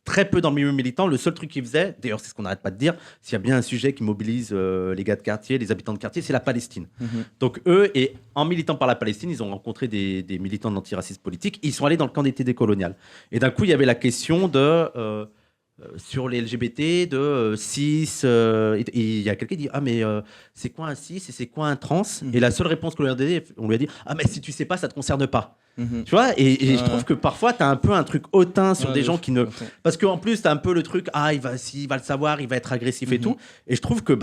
très peu dans le milieu militant. Le seul truc qu'ils faisaient, d'ailleurs c'est ce qu'on n'arrête pas de dire, s'il y a bien un sujet qui mobilise les gars de quartier, les habitants de quartier, c'est la Palestine. Donc eux, et en militant par la Palestine, ils ont rencontré des militants de l'antiracisme politique, ils sont allés dans le camp d'été décolonial. Et d'un coup, il y avait la question sur les LGBT, de cis. Et il y a quelqu'un qui dit mais c'est quoi un cis et c'est quoi un trans? Et la seule réponse qu'on lui a donnée, on lui a dit mais si tu sais pas, ça te concerne pas. Tu vois, et je trouve que parfois tu as un peu un truc hautain sur des gens qui ne. Parce qu'en plus, tu as un peu le truc s'il va le savoir, il va être agressif et tout. Et je trouve que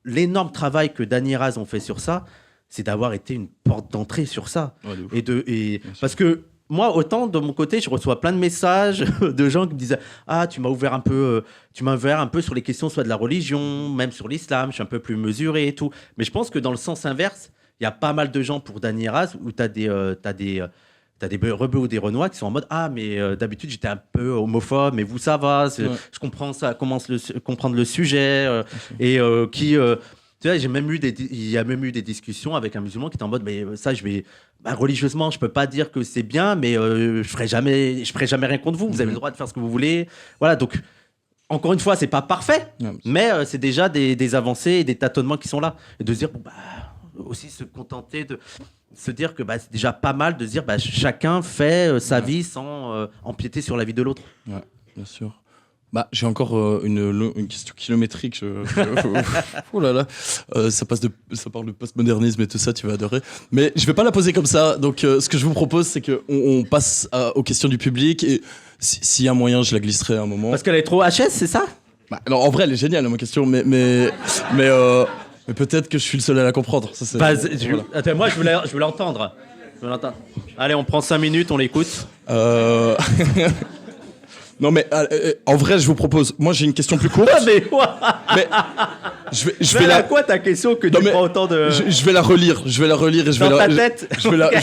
l'énorme travail que Dany Raz ont fait sur ça, c'est d'avoir été une porte d'entrée sur ça. Ouais, parce que. Moi, autant de mon côté, je reçois plein de messages de gens qui me disent tu m'as ouvert un peu sur les questions soit de la religion, même sur l'islam, je suis un peu plus mesuré et tout. Mais je pense que dans le sens inverse, il y a pas mal de gens pour Dany Raz où t'as des rebeux ou des renois qui sont en mode d'habitude j'étais un peu homophobe, mais vous ça va, je comprends ça, commence comprendre le sujet tu vois, il y a même eu des discussions avec un musulman qui était en mode mais ça religieusement je peux pas dire que c'est bien, mais je ferai jamais rien contre vous, vous avez le droit de faire ce que vous voulez, voilà. Donc encore une fois c'est pas parfait, mais c'est déjà des avancées et des tâtonnements qui sont là, et de se dire aussi se contenter de se dire que c'est déjà pas mal de se dire chacun fait sa vie sans empiéter sur la vie de l'autre.
Ouais, bien sûr. J'ai encore une question kilométrique. Oh là là, ça parle de postmodernisme et tout ça, tu vas adorer. Mais je vais pas la poser comme ça. Donc, ce que je vous propose, c'est qu'on passe aux questions du public. Et s'il y a moyen, je la glisserai à un moment.
Parce qu'elle est trop HS, c'est ça?
Alors, en vrai, elle est géniale, ma question. Mais peut-être que je suis le seul à la comprendre. Ça,
Attends, moi, je veux l'entendre. Allez, on prend 5 minutes, on l'écoute.
Non mais en vrai je vous propose, moi j'ai une question plus courte.
mais
je vais la
quoi ta question que tu prends autant de.
Je vais la relire et je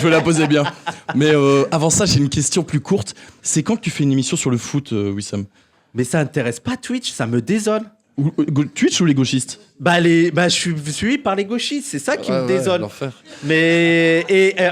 vais la poser bien. Mais avant ça j'ai une question plus courte. C'est quand que tu fais une émission sur le foot, Wissam?
Mais ça intéresse pas Twitch, ça me désole.
Twitch ou les gauchistes?
Je suis suivi par les gauchistes, c'est ça qui me désole.
L'enfer.
Mais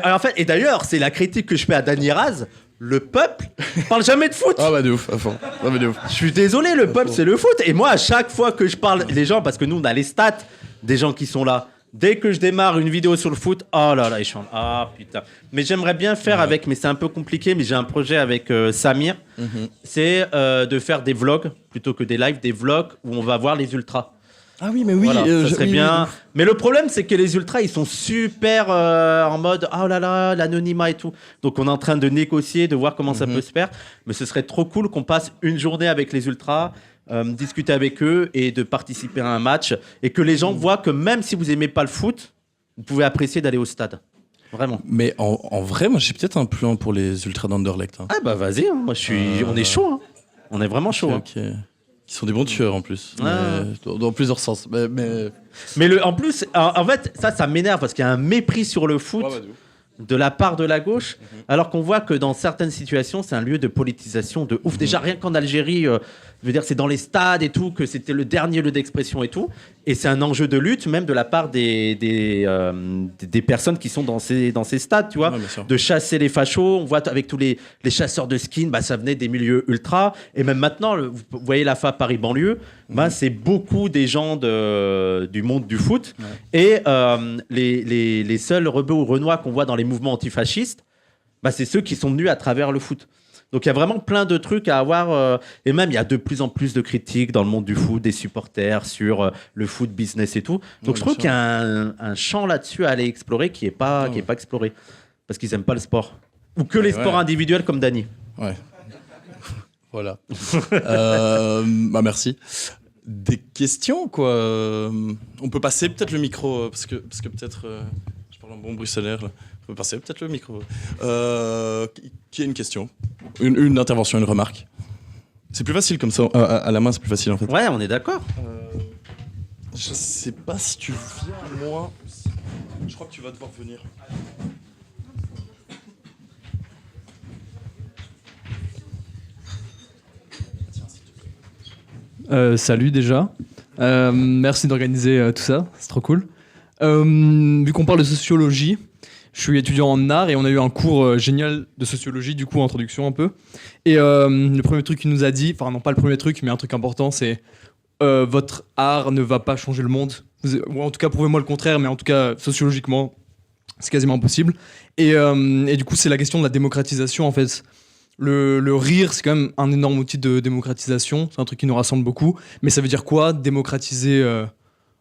en fait, et d'ailleurs c'est la critique que je fais à Dany Raz. Le peuple parle jamais de foot.
De ouf, à fond. De ouf.
Je suis désolé, le peuple c'est le foot. Et moi, à chaque fois que je parle, les gens, parce que nous on a les stats des gens qui sont là. Dès que je démarre une vidéo sur le foot, oh là là, ils chantent. Putain. Mais j'aimerais bien faire avec, mais c'est un peu compliqué. Mais j'ai un projet avec Samir. C'est de faire des vlogs plutôt que des lives, des vlogs où on va voir les ultras.
Ah oui, mais oui,
voilà, ça serait bien. Mais le problème, c'est que les ultras, ils sont super en mode oh là là, l'anonymat et tout. Donc on est en train de négocier, de voir comment ça peut se faire. Mais ce serait trop cool qu'on passe une journée avec les ultras, discuter avec eux et de participer à un match. Et que les gens voient que même si vous aimez pas le foot, vous pouvez apprécier d'aller au stade. Vraiment.
Mais en vrai, moi j'ai peut-être un plan pour les ultras d'Anderlecht.
Vas-y, hein. Moi on est chaud. Hein. On est vraiment chaud.
Okay. Ils sont des bons tueurs en plus, dans plusieurs sens.
Mais en plus, en fait, ça m'énerve parce qu'il y a un mépris sur le foot de la part de la gauche, alors qu'on voit que dans certaines situations, c'est un lieu de politisation de ouf. Déjà, rien qu'en Algérie, je veux dire, c'est dans les stades et tout, que c'était le dernier lieu d'expression et tout. Et c'est un enjeu de lutte, même de la part des personnes qui sont dans ces stades, tu vois, de chasser les fachos. On voit avec tous les chasseurs de skins, ça venait des milieux ultra. Et même maintenant, vous voyez la FA Paris-Banlieue, c'est beaucoup des gens du monde du foot. Et les seuls rebeux ou renois qu'on voit dans les mouvements antifascistes, c'est ceux qui sont venus à travers le foot. Donc il y a vraiment plein de trucs à avoir. Et même, il y a de plus en plus de critiques dans le monde du foot, des supporters sur le foot business et tout. Donc je trouve qu'il y a un champ là-dessus à aller explorer qui est pas exploré. Parce qu'ils n'aiment pas le sport. Ou que les sports individuels comme Dany.
Ouais. Voilà. Merci. Des questions, quoi. On peut passer peut-être le micro, parce que peut-être... je parle en bon bruxellaire, là. On peut passer peut-être le micro. Qui a une question, une intervention, une remarque? C'est plus facile comme ça. À la main, c'est plus facile, en fait.
Ouais, on est d'accord.
Je sais pas si tu viens, moi. Je crois que tu vas devoir venir.
Salut déjà. Merci d'organiser tout ça, c'est trop cool. Vu qu'on parle de sociologie, je suis étudiant en art et on a eu un cours génial de sociologie, du coup, introduction un peu. Et le premier truc qu'il nous a dit, enfin non pas le premier truc, mais un truc important, c'est votre art ne va pas changer le monde. Ou en tout cas, prouvez-moi le contraire, mais en tout cas, sociologiquement, c'est quasiment impossible. Et du coup, c'est la question de la démocratisation, en fait. Le rire, c'est quand même un énorme outil de démocratisation. C'est un truc qui nous rassemble beaucoup. Mais ça veut dire quoi, démocratiser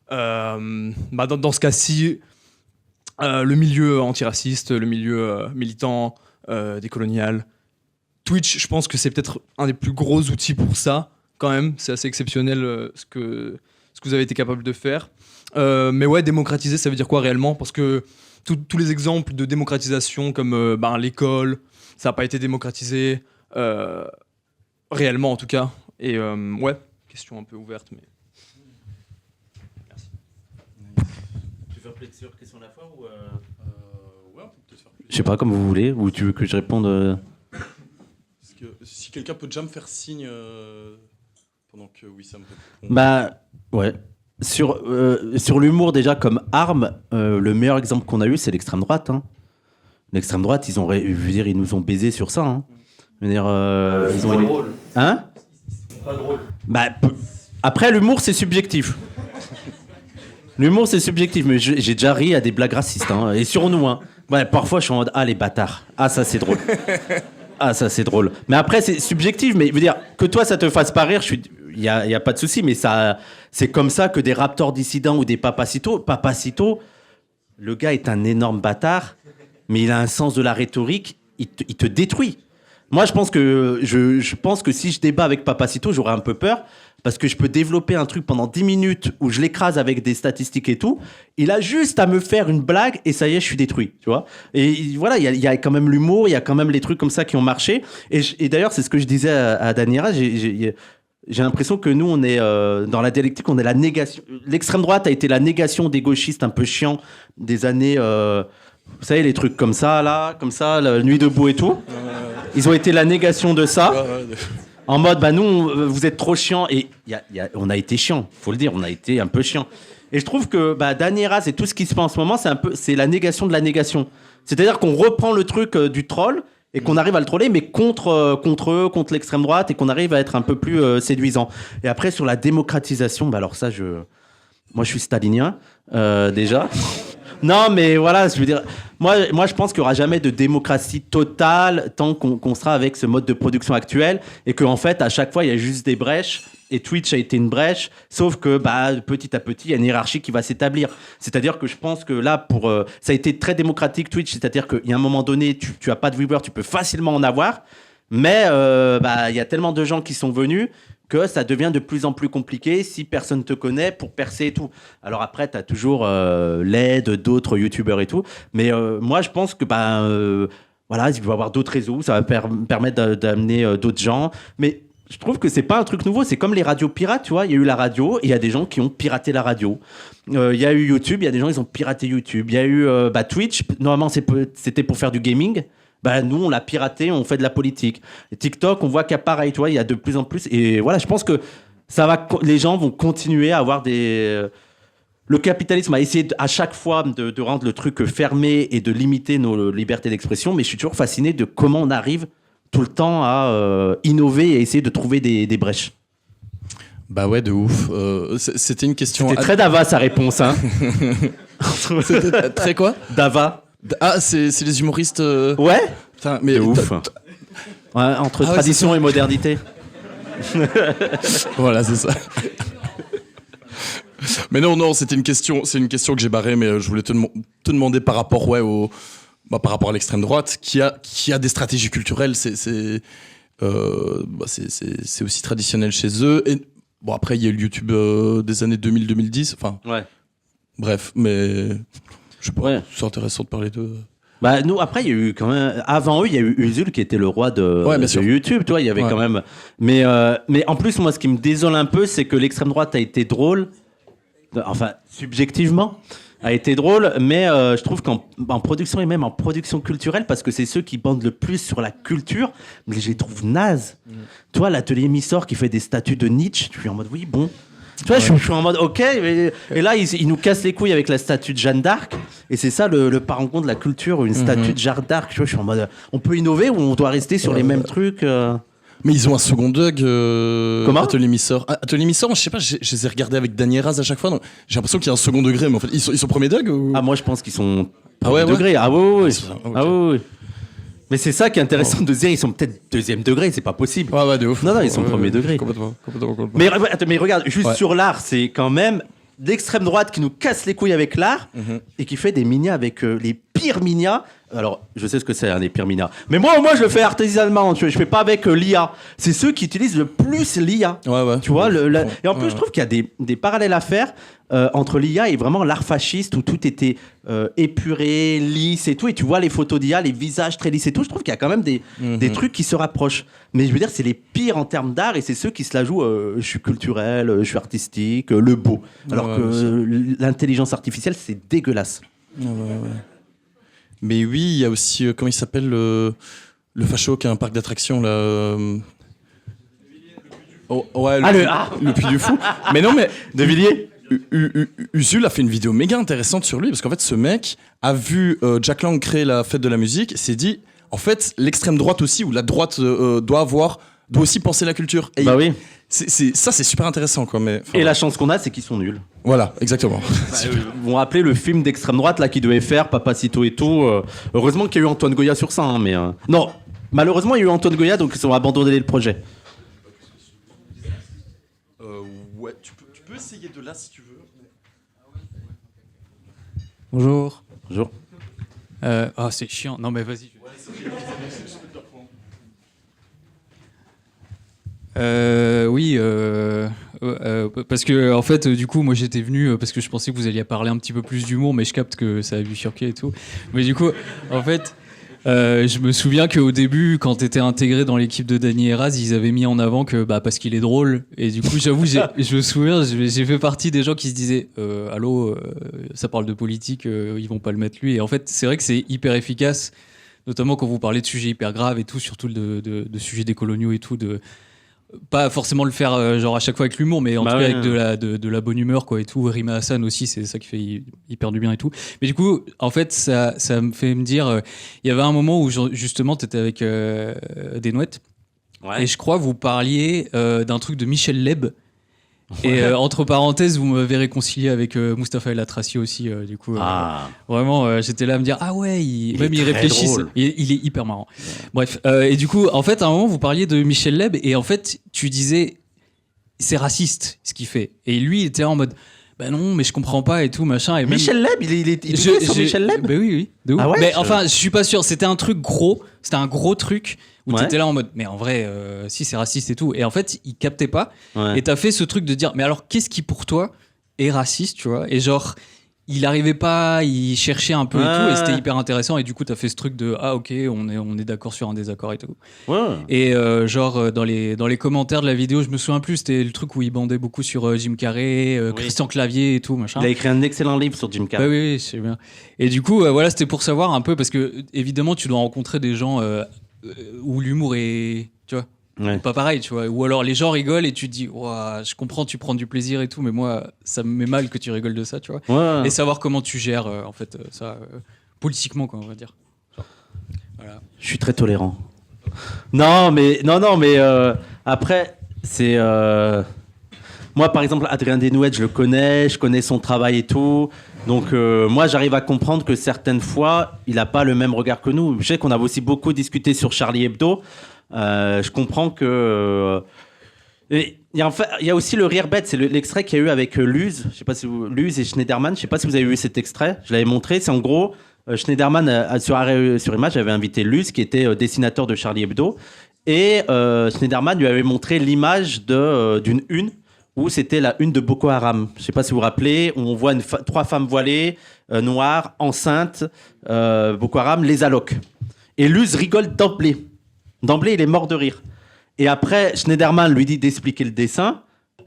dans ce cas-ci, le milieu antiraciste, le milieu militant, décolonial. Twitch, je pense que c'est peut-être un des plus gros outils pour ça, quand même. C'est assez exceptionnel ce que vous avez été capable de faire. Mais ouais, démocratiser, ça veut dire quoi réellement? Parce que tous les exemples de démocratisation, comme l'école, ça n'a pas été démocratisé, réellement en tout cas. Et ouais, question un peu ouverte, mais... Merci.
Tu veux faire plusieurs questions à la fois ou
Ouais, on peut peut-être faire plus.
Je sais pas, comme vous voulez, ou tu veux que je réponde
Parce que si quelqu'un peut déjà me faire signe pendant que Wissam répond.
Bah, ouais. Sur l'humour, déjà, comme arme, le meilleur exemple qu'on a eu, c'est l'extrême droite. Hein. L'extrême droite, ils nous ont baisé sur ça. Hein. Je veux dire, ils ont... drôle. Hein? Pas drôle. Bah, après, l'humour, c'est subjectif. L'humour, c'est subjectif, mais j'ai déjà ri à des blagues racistes. Hein. Et sur nous, hein. Ouais, parfois, je suis en mode, ah, les bâtards. Ah, ça, c'est drôle. Ah, ça, c'est drôle. Mais après, c'est subjectif. Mais je veux dire, que toi, ça te fasse pas rire, il y a pas de souci. Mais ça, c'est comme ça que des Raptors dissidents ou des Papacito, le gars est un énorme bâtard, mais il a un sens de la rhétorique, il te détruit. Moi, je pense que si je débat avec Papacito, j'aurais un peu peur, parce que je peux développer un truc pendant 10 minutes où je l'écrase avec des statistiques et tout. Il a juste à me faire une blague et ça y est, je suis détruit, tu vois. Et voilà, il y a quand même l'humour, il y a quand même les trucs comme ça qui ont marché. Et d'ailleurs, c'est ce que je disais à Daniela, j'ai l'impression que nous, on est dans la dialectique, on est la négation. L'extrême droite a été la négation des gauchistes un peu chiants des années... vous savez, les trucs comme ça, la nuit debout et tout. Ils ont été la négation de ça. En mode, bah nous, vous êtes trop chiants. Et on a été chiants, faut le dire, on a été un peu chiants. Et je trouve que Dany Erraz et tout ce qui se passe en ce moment, c'est la négation de la négation. C'est-à-dire qu'on reprend le truc du troll et qu'on arrive à le troller, mais contre eux, contre l'extrême droite, et qu'on arrive à être un peu plus séduisant. Et après, sur la démocratisation, alors ça, moi, je suis stalinien, déjà. Non, mais voilà, je veux dire, moi je pense qu'il n'y aura jamais de démocratie totale tant qu'on sera avec ce mode de production actuel et qu'en fait, à chaque fois, il y a juste des brèches. Et Twitch a été une brèche, sauf que petit à petit, il y a une hiérarchie qui va s'établir. C'est-à-dire que je pense que là, ça a été très démocratique, Twitch, c'est-à-dire qu'il y a un moment donné, tu n'as pas de viewers, tu peux facilement en avoir, mais il y a tellement de gens qui sont venus que ça devient de plus en plus compliqué si personne te connaît pour percer et tout. Alors après, tu as toujours l'aide d'autres youtubeurs et tout. Mais moi, je pense que voilà, il va y avoir d'autres réseaux, ça va permettre d'amener d'autres gens. Mais je trouve que c'est pas un truc nouveau, c'est comme les radios pirates, tu vois. Il y a eu la radio et il y a des gens qui ont piraté la radio. Il y a eu YouTube, il y a des gens qui ont piraté YouTube. Il y a eu Twitch, normalement c'était pour faire du gaming. Nous, on l'a piraté, on fait de la politique. Et TikTok, on voit qu'il y a pareil, tu vois, il y a de plus en plus. Et voilà, je pense que les gens vont continuer à avoir le capitalisme a essayé à chaque fois de rendre le truc fermé et de limiter nos libertés d'expression, mais je suis toujours fasciné de comment on arrive tout le temps à innover et essayer de trouver des brèches.
Bah ouais, de ouf. C'était une question...
C'était très Dava, sa réponse. Hein.
C'était très quoi?
Dava.
Ah, c'est les humoristes...
Ouais.
Putain, mais
de ouf. Ouais, entre
Ah ouais,
tradition
c'est ça.
et modernité.
Voilà, c'est ça. Mais non, c'est une question que j'ai barrée, mais je voulais te demander par rapport, par rapport à l'extrême droite, qui a des stratégies culturelles, c'est aussi traditionnel chez eux. Et bon, après, il y a eu le YouTube des années 2000-2010, enfin,
Ouais.
bref, mais je sais pas,
Ouais.
c'est intéressant de parler de...
Bah nous après il y a eu quand même avant eux il y a eu Usul qui était le roi de,
Ouais, bien
de
sûr.
YouTube, tu vois, il y avait
Ouais.
quand même mais en plus moi ce qui me désole un peu c'est que l'extrême droite a été drôle enfin subjectivement a été drôle mais je trouve qu'en production et même en production culturelle parce que c'est ceux qui bandent le plus sur la culture mais je les trouve nazes. Tu vois l'atelier Missor qui fait des statues de Nietzsche, je suis en mode oui bon. Tu vois, je suis en mode ok, et là ils nous cassent les couilles avec la statue de Jeanne d'Arc, et c'est ça le parangon de la culture, une statue de Jeanne d'Arc. Tu vois, je suis en mode on peut innover ou on doit rester sur les mêmes trucs.
Mais ils ont un second Doug,
Comment
Atelier Missor. Atelier Missor, je sais pas, je les ai regardés avec Daniel Raz à chaque fois, donc j'ai l'impression qu'il y a un second degré, mais en fait, ils sont premier Doug ou...
Ah moi je pense qu'ils sont
Ah ouais,
premier degré. Ah ouais, ouais.
Ah, ok.
Ah ouais, ouais. Mais c'est ça qui est intéressant de se dire ils sont peut-être deuxième degré, c'est pas possible.
Ouais, de ouf.
Non, ils sont
Ouais,
premier
ouais,
degré.
Complètement.
Mais, attends, mais regarde, juste
Ouais.
sur l'art, c'est quand même l'extrême droite qui nous casse les couilles avec l'art et qui fait des minas avec les pires minas. Alors, je sais ce que c'est, les pires minas. Mais moi, je le fais artisanalement, tu vois, je fais pas avec l'IA. C'est ceux qui utilisent le plus l'IA.
Ouais.
Tu vois, et en plus,
Ouais.
je trouve qu'il y a des parallèles à faire entre l'IA et vraiment l'art fasciste où tout était épuré, lisse et tout. Et tu vois les photos d'IA, les visages très lisses et tout. Je trouve qu'il y a quand même des trucs qui se rapprochent. Mais je veux dire, c'est les pires en termes d'art et c'est ceux qui se la jouent. Je suis culturel, je suis artistique, le beau. Alors
Ouais,
que l'intelligence artificielle, c'est dégueulasse.
Ouais. Mais oui, il y a aussi, comment il s'appelle, le facho qui a un parc d'attractions, là. Oh, ouais, le Puy du Fou. Mais non, mais
De Villiers
Usul a fait une vidéo méga intéressante sur lui, parce qu'en fait, ce mec a vu Jack Lang créer la fête de la musique et s'est dit, en fait, l'extrême droite aussi, ou la droite doit aussi penser la culture. Et
Bah oui.
ça, c'est super intéressant, quoi. Mais, enfin,
Et la chance qu'on a, c'est qu'ils sont nuls.
Voilà, exactement.
Ils vont appeler le film d'extrême droite là qui devait faire Papacito et tout. Heureusement qu'il y a eu Antoine Goya sur ça, hein, mais non. Malheureusement, il y a eu Antoine Goya, donc ils ont abandonné le projet.
Ouais, tu peux essayer de là si tu veux.
Bonjour.
Bonjour.
Ah, c'est chiant. Non, mais vas-y. Oui, parce que en fait, du coup, moi j'étais venu parce que je pensais que vous alliez parler un petit peu plus d'humour, mais je capte que ça a bifurqué et tout. Mais du coup, en fait, je me souviens qu'au début, quand tu étais intégré dans l'équipe de Dany Eraz, ils avaient mis en avant que parce qu'il est drôle. Et du coup, j'avoue, je me souviens, j'ai fait partie des gens qui se disaient allô, ça parle de politique, ils vont pas le mettre lui. Et en fait, c'est vrai que c'est hyper efficace, notamment quand vous parlez de sujets hyper graves et tout, surtout de sujets décoloniaux et tout, pas forcément le faire genre à chaque fois avec l'humour, mais en tout cas avec de la bonne humeur quoi et tout. Rima Hassan aussi, c'est ça qui fait hyper du bien et tout. Mais du coup, en fait, ça me fait me dire, il y avait un moment où justement tu étais avec Desnouettes et je crois vous parliez d'un truc de Michel Leb. Et entre parenthèses, vous m'avez réconcilié avec Mustapha El Atrassi aussi. Du coup, vraiment, j'étais là à me dire ah ouais, il réfléchit. Il est hyper marrant. Ouais. Bref, et du coup, en fait, à un moment, vous parliez de Michel Leb et en fait, tu disais c'est raciste ce qu'il fait. Et lui, il était en mode bah non, mais je comprends pas et tout machin. Et
Michel Leb, il est sur Michel Leb.
Bah oui, de ouf.
Ah ouais,
mais enfin, je suis pas sûr. C'était un truc gros. C'était un gros truc. Où t'étais là en mode, mais en vrai, si c'est raciste et tout. Et en fait, il captait pas. Ouais. Et t'as fait ce truc de dire, mais alors, qu'est-ce qui pour toi est raciste, tu vois? Et genre, il arrivait pas, il cherchait un peu et tout. Et c'était hyper intéressant. Et du coup, t'as fait ce truc de, ah ok, on est d'accord sur un désaccord et tout.
Ouais.
Et genre, dans les commentaires de la vidéo, je me souviens plus, c'était le truc où il bandait beaucoup sur Jim Carrey, Christian Clavier et tout, machin.
Il a écrit un excellent livre sur Jim Carrey.
Bah oui, je sais bien. Et du coup, voilà, c'était pour savoir un peu, parce que évidemment, tu dois rencontrer des gens où l'humour est, tu vois, pas pareil, tu vois. Ou alors les gens rigolent et tu te dis, ouah, je comprends, tu prends du plaisir et tout, mais moi, ça me met mal que tu rigoles de ça, tu vois. Ouais. Et savoir comment tu gères, en fait, ça, politiquement, quoi, on va dire. Genre,
voilà. Je suis très tolérant. Non, mais après, c'est. Moi, par exemple, Adrien Desnouettes, je le connais, je connais son travail et tout. Donc, moi, j'arrive à comprendre que certaines fois, il n'a pas le même regard que nous. Je sais qu'on a aussi beaucoup discuté sur Charlie Hebdo. Je comprends que... et il y a aussi le rire bête, c'est l'extrait qu'il y a eu avec Luz, je sais pas si Luz et Schneiderman, je sais pas si vous avez vu cet extrait, je l'avais montré, c'est en gros, Schneiderman sur Image avait invité Luz qui était dessinateur de Charlie Hebdo, et Schneiderman lui avait montré l'image d'une une, où c'était la une de Boko Haram, je sais pas si vous vous rappelez, où on voit 3 femmes voilées, noires, enceintes, Boko Haram les alloque. Et Luz rigole d'emblée, il est mort de rire. Et après, Schneiderman lui dit d'expliquer le dessin.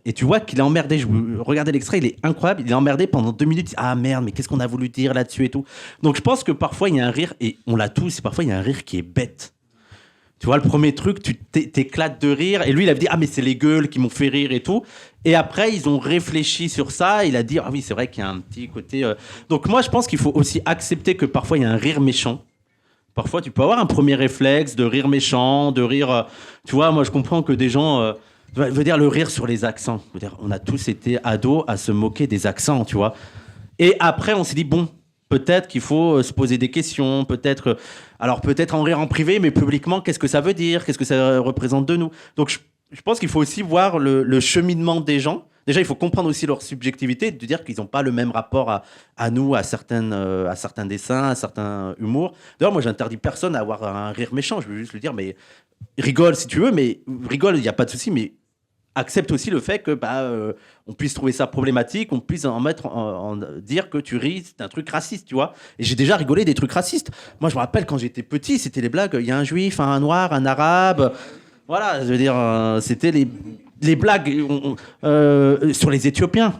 Et tu vois qu'il est emmerdé. Regardez l'extrait, il est incroyable. Il est emmerdé pendant 2 minutes. Ah merde, mais qu'est-ce qu'on a voulu dire là-dessus et tout. Donc je pense que parfois il y a un rire, et on l'a tous, parfois il y a un rire qui est bête. Tu vois, le premier truc, tu t'éclates de rire. Et lui, il avait dit, ah mais c'est les gueules qui m'ont fait rire et tout. Et après, ils ont réfléchi sur ça. Il a dit, ah oui, c'est vrai qu'il y a un petit côté... Donc moi, je pense qu'il faut aussi accepter que parfois il y a un rire méchant. Parfois, tu peux avoir un premier réflexe de rire méchant, de rire... tu vois, moi, je comprends que des gens... je veux dire, le rire sur les accents. Je veux dire, on a tous été ados à se moquer des accents, tu vois. Et après, on s'est dit, bon, peut-être qu'il faut se poser des questions, peut-être... alors, peut-être en rire en privé, mais publiquement, qu'est-ce que ça veut dire? Qu'est-ce que ça représente de nous? Donc, je pense qu'il faut aussi voir le cheminement des gens. Déjà, il faut comprendre aussi leur subjectivité, de dire qu'ils n'ont pas le même rapport à nous, à certains dessins, à certains humours. D'ailleurs, moi, j'interdis personne à avoir un rire méchant. Je veux juste lui dire, mais rigole si tu veux, mais rigole, il n'y a pas de souci, mais accepte aussi le fait que on puisse trouver ça problématique, on puisse dire que tu ris, c'est un truc raciste, tu vois. Et j'ai déjà rigolé des trucs racistes. Moi, je me rappelle quand j'étais petit, c'était les blagues, il y a un juif, un noir, un arabe. Voilà, je veux dire, c'était les blagues sur les Éthiopiens.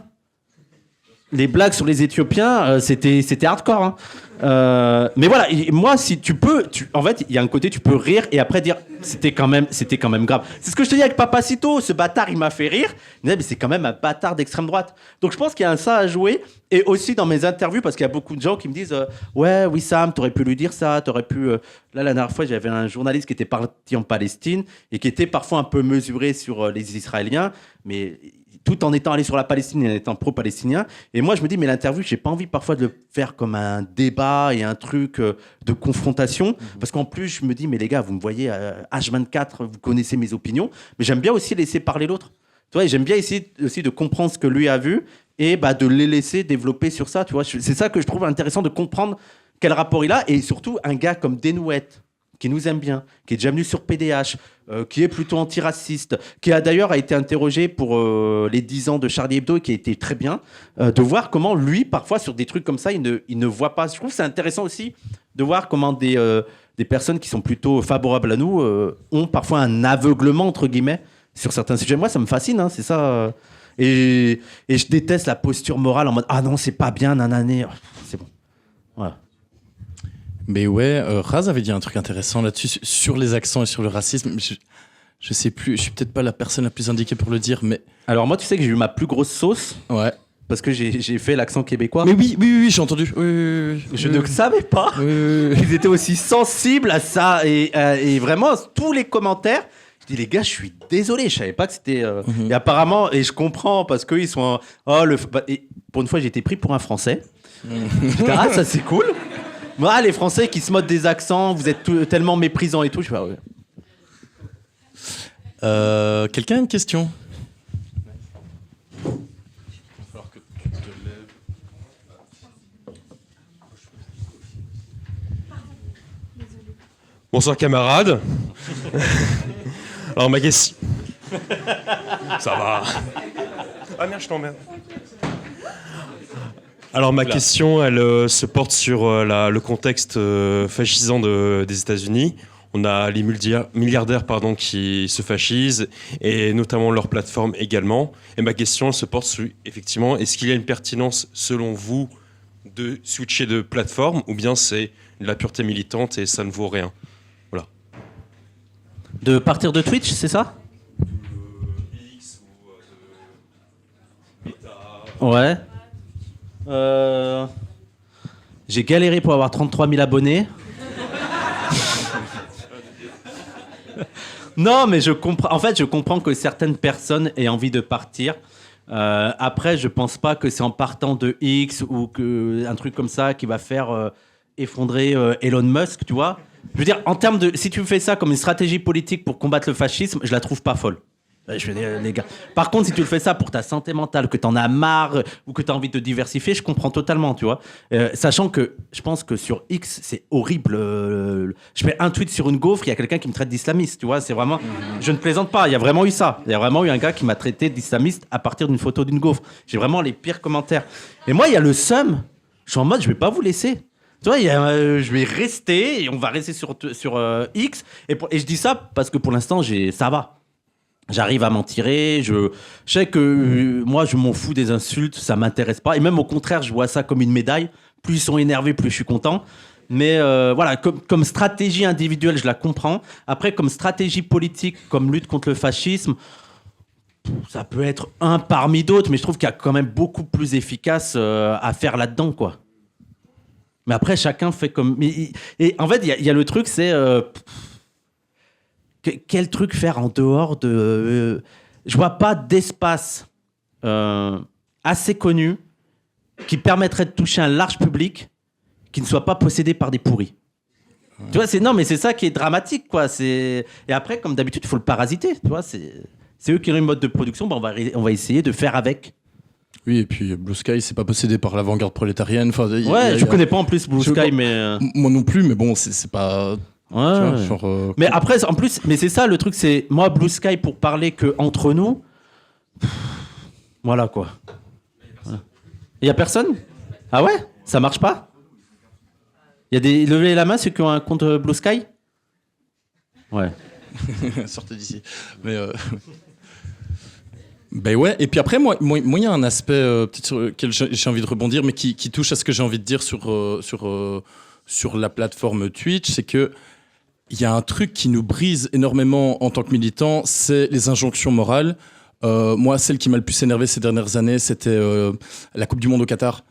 Les blagues sur les Éthiopiens, c'était hardcore. Hein. Mais voilà, moi, si tu peux... en fait, il y a un côté, tu peux rire et après dire, c'était quand même grave. C'est ce que je te dis avec Papacito, ce bâtard, il m'a fait rire. Mais c'est quand même un bâtard d'extrême droite. Donc je pense qu'il y a ça à jouer. Et aussi dans mes interviews, parce qu'il y a beaucoup de gens qui me disent ouais, Wissam, t'aurais pu lui dire ça, t'aurais pu... Là, la dernière fois, j'avais un journaliste qui était parti en Palestine et qui était parfois un peu mesuré sur les Israéliens, mais tout en étant allé sur la Palestine et en étant pro-palestinien. Et moi, je me dis, mais l'interview, j'ai pas envie parfois de le faire comme un débat et un truc de confrontation, parce qu'en plus, je me dis, mais les gars, vous me voyez H24, vous connaissez mes opinions, mais j'aime bien aussi laisser parler l'autre. Tu vois, et j'aime bien essayer aussi de comprendre ce que lui a vu et de les laisser développer sur ça. Tu vois, c'est ça que je trouve intéressant, de comprendre quel rapport il a, et surtout un gars comme Denouette, qui nous aime bien, qui est déjà venu sur PDH, qui est plutôt antiraciste, qui a d'ailleurs été interrogé pour les 10 ans de Charlie Hebdo et qui a été très bien, de voir comment lui, parfois, sur des trucs comme ça, il ne voit pas. Je trouve que c'est intéressant aussi de voir comment des personnes qui sont plutôt favorables à nous ont parfois un aveuglement, entre guillemets, sur certains sujets. Moi, ça me fascine, hein, c'est ça. Et je déteste la posture morale en mode « Ah non, c'est pas bien, nanané. » C'est bon. Voilà.
Mais ouais, Raz avait dit un truc intéressant là-dessus, sur les accents et sur le racisme. Je sais plus, je suis peut-être pas la personne la plus indiquée pour le dire, mais...
Alors moi, tu sais que j'ai eu ma plus grosse sauce.
Ouais.
Parce que j'ai fait l'accent québécois.
Mais oui, j'ai entendu. Oui.
Je ne savais pas qu'ils étaient aussi sensibles à ça. Et vraiment, tous les commentaires... Je dis, les gars, je suis désolé, je savais pas que c'était... Et apparemment, et je comprends, parce qu'ils sont... et pour une fois, j'ai été pris pour un Français. Ah, ça c'est cool. Moi, les Français qui se moquent des accents, vous êtes tellement méprisants et tout. Je fais, ouais.
Quelqu'un a une question?
Bonsoir camarades. Alors ma question... Ça va. Ah merde, je t'emmerde. Alors ma question, elle se porte sur le contexte fascisant des États-Unis. On a les milliardaires qui se fascisent, et notamment leur plateforme également. Et ma question se porte sur, effectivement, est-ce qu'il y a une pertinence, selon vous, de switcher de plateforme, ou bien c'est de la pureté militante et ça ne vaut rien? Voilà.
De partir de Twitch, c'est ça?
X ou de Meta.
Ouais. J'ai galéré pour avoir 33 000 abonnés. Non, mais je comprends que certaines personnes aient envie de partir. Après, je pense pas que c'est en partant de X ou un truc comme ça qui va faire effondrer Elon Musk, tu vois. Je veux dire, en termes de, si tu fais ça comme une stratégie politique pour combattre le fascisme, je la trouve pas folle. Je veux dire, les gars. Par contre, si tu le fais ça pour ta santé mentale, que t'en as marre ou que t'as envie de te diversifier, je comprends totalement, tu vois. Sachant que je pense que sur X, c'est horrible. Je fais un tweet sur une gaufre, il y a quelqu'un qui me traite d'islamiste, tu vois. C'est vraiment, je ne plaisante pas. Il y a vraiment eu ça. Il y a vraiment eu un gars qui m'a traité d'islamiste à partir d'une photo d'une gaufre. J'ai vraiment les pires commentaires. Et moi, il y a le seum. Je suis en mode, je vais pas vous laisser. Tu vois, je vais rester et on va rester sur X. Et je dis ça parce que pour l'instant, ça va. J'arrive à m'en tirer. Je sais que moi, je m'en fous des insultes, ça m'intéresse pas. Et même au contraire, je vois ça comme une médaille. Plus ils sont énervés, plus je suis content. Mais voilà, comme stratégie individuelle, je la comprends. Après, comme stratégie politique, comme lutte contre le fascisme, ça peut être un parmi d'autres, mais je trouve qu'il y a quand même beaucoup plus efficace à faire là-dedans, quoi. Mais après, chacun fait comme... Et en fait, il y a le truc, c'est... quel truc faire en dehors de... je vois pas d'espace assez connu qui permettrait de toucher un large public qui ne soit pas possédé par des pourris. Ouais. Tu vois, non, mais c'est ça qui est dramatique, quoi. Et après, comme d'habitude, il faut le parasiter, tu vois. C'est eux qui ont une mode de production, on va essayer de faire avec.
Oui, et puis Blue Sky, c'est pas possédé par l'avant-garde prolétarienne. Enfin,
je connais pas en plus Blue Sky, mais...
Moi non plus, mais bon, c'est pas...
Ouais.
Tu vois, genre,
mais après, en plus, mais c'est ça le truc, c'est... Moi, Blue Sky, pour parler que entre nous... Voilà, quoi. Il y a personne ? Ah ouais ? Ça marche pas ? Il y a des... Levez la main, ceux qui ont un compte Blue Sky ? Ouais.
Sortez d'ici. Mais... Ben ouais, et puis après, moi, il y a un aspect peut-être sur lequel j'ai envie de rebondir, mais qui touche à ce que j'ai envie de dire sur la plateforme Twitch, c'est que il y a un truc qui nous brise énormément en tant que militants, c'est les injonctions morales. Moi, celle qui m'a le plus énervé ces dernières années, c'était la Coupe du Monde au Qatar.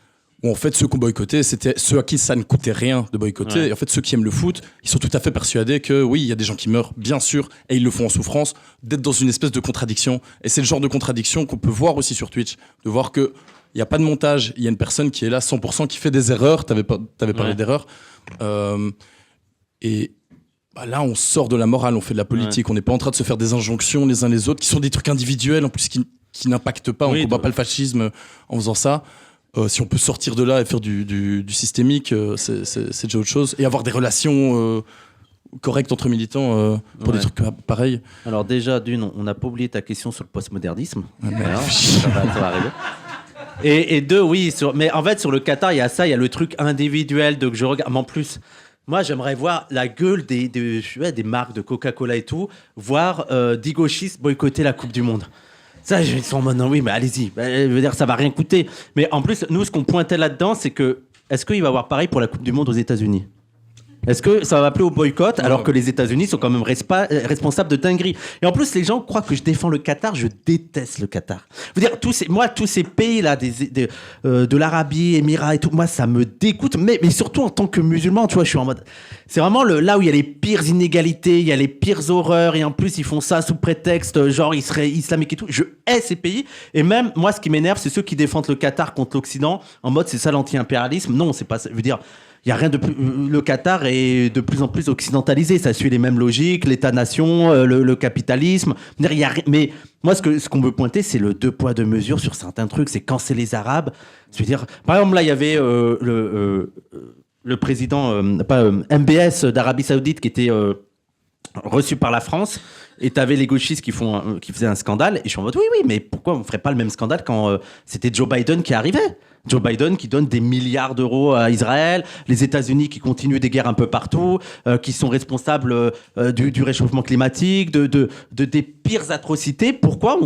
Où en fait, ceux qui ont boycotté, c'était ceux à qui ça ne coûtait rien de boycotter. Ouais. Et en fait, ceux qui aiment le foot, ils sont tout à fait persuadés que oui, il y a des gens qui meurent, bien sûr, et ils le font en souffrance, d'être dans une espèce de contradiction. Et c'est le genre de contradiction qu'on peut voir aussi sur Twitch, de voir que il n'y a pas de montage, il y a une personne qui est là 100%, qui fait des erreurs, t'avais parlé d'erreurs. Et bah là, on sort de la morale, on fait de la politique, on n'est pas en train de se faire des injonctions les uns les autres, qui sont des trucs individuels, en plus qui n'impactent pas, on ne combat pas le fascisme en faisant ça. Si on peut sortir de là et faire du systémique, c'est déjà autre chose. Et avoir des relations correctes entre militants pour des trucs pareils.
Alors déjà, on n'a pas oublié ta question sur le postmodernisme. Ça va arriver. Et deux, oui, mais en fait, sur le Qatar, il y a ça, il y a le truc individuel que je regarde. Mais en plus, moi, j'aimerais voir la gueule des marques de Coca-Cola et tout, voir 10 gauchistes boycotter la Coupe du Monde. Ça, ils sont en mode, non, oui, mais allez-y. Je veux dire, ça va rien coûter. Mais en plus, nous, ce qu'on pointait là-dedans, c'est que, est-ce qu'il va y avoir pareil pour la Coupe du Monde aux États-Unis ? Est-ce que ça va appeler au boycott alors que les États-Unis sont quand même responsables de dingueries ? Et en plus, les gens croient que je défends le Qatar. Je déteste le Qatar. Je veux dire, tous ces pays-là, de l'Arabie, Émirats et tout, moi, ça me dégoûte. Mais surtout en tant que musulman, tu vois, je suis en mode... C'est vraiment là où il y a les pires inégalités, il y a les pires horreurs, et en plus, ils font ça sous prétexte, genre, ils seraient islamiques et tout. Je hais ces pays. Et même, moi, ce qui m'énerve, c'est ceux qui défendent le Qatar contre l'Occident, en mode, c'est ça l'anti-impérialisme. Non, c'est pas ça. Je veux dire... Il y a rien de plus. Le Qatar est de plus en plus occidentalisé. Ça suit les mêmes logiques, l'État-nation, le capitalisme. Mais moi, ce qu'on veut pointer, c'est le 2 poids 2 mesures sur certains trucs. C'est quand c'est les Arabes. Je veux dire, par exemple, là, il y avait le président, MBS d'Arabie Saoudite qui était reçu par la France. Et t'avais les gauchistes qui faisaient un scandale. Et je suis en mode, oui, mais pourquoi on ne ferait pas le même scandale quand c'était Joe Biden qui arrivait ? Joe Biden qui donne des milliards d'euros à Israël, les États-Unis qui continuent des guerres un peu partout, qui sont responsables du réchauffement climatique, des pires atrocités. Pourquoi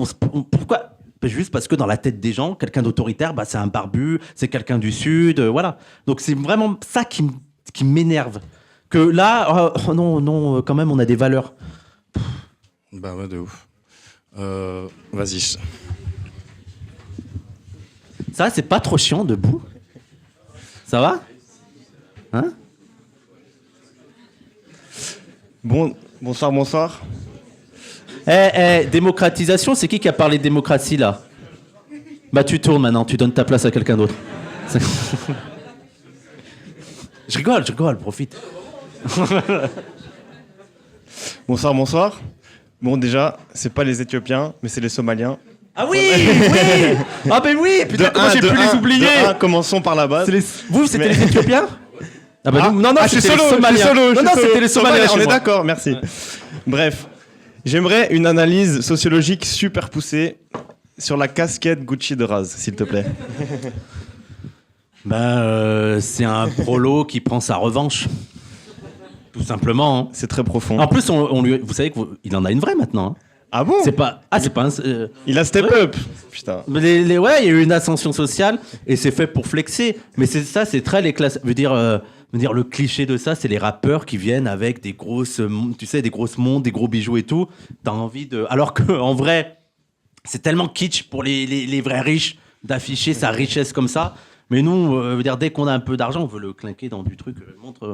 juste parce que dans la tête des gens, quelqu'un d'autoritaire, c'est un barbu, c'est quelqu'un du Sud, voilà. Donc c'est vraiment ça qui m'énerve. Que là, non, quand même, on a des valeurs.
Bah ouais, de ouf. Vas-y.
Ça, c'est pas trop chiant debout ? Ça va ? Hein ?
Bonsoir.
Démocratisation, c'est qui a parlé de démocratie, là ? Bah, tu tournes maintenant, tu donnes ta place à quelqu'un d'autre. Je rigole, profite.
Bonsoir, bonsoir. Bon, déjà, c'est pas les Éthiopiens, mais c'est les Somaliens.
Ah oui, oui. Ah ben oui, putain, comment j'ai pu les oublier.
Commençons par la base.
Vous, c'était les Éthiopiens? Ah bah non,
je suis
c'était
solo,
les Somaliens. Non, c'était les Somaliens.
On
chez
est
moi.
d'accord, merci. Bref, j'aimerais une analyse sociologique super poussée sur la casquette Gucci de Raz, s'il te plaît.
C'est un prolo qui prend sa revanche. Tout simplement. Hein.
C'est très profond.
En plus, vous savez qu'il en a une vraie maintenant. Hein.
Ah bon?
C'est pas un.
Il a step
ouais.
up. Putain.
Ouais, il y a eu une ascension sociale et c'est fait pour flexer. Mais c'est très les classes. Veut dire le cliché de ça, c'est les rappeurs qui viennent avec des grosses, des grosses montres, des gros bijoux et tout. T'as envie de. Alors qu'en vrai, c'est tellement kitsch pour les vrais riches d'afficher sa richesse comme ça. Mais nous, dès qu'on a un peu d'argent, on veut le clinquer dans du truc,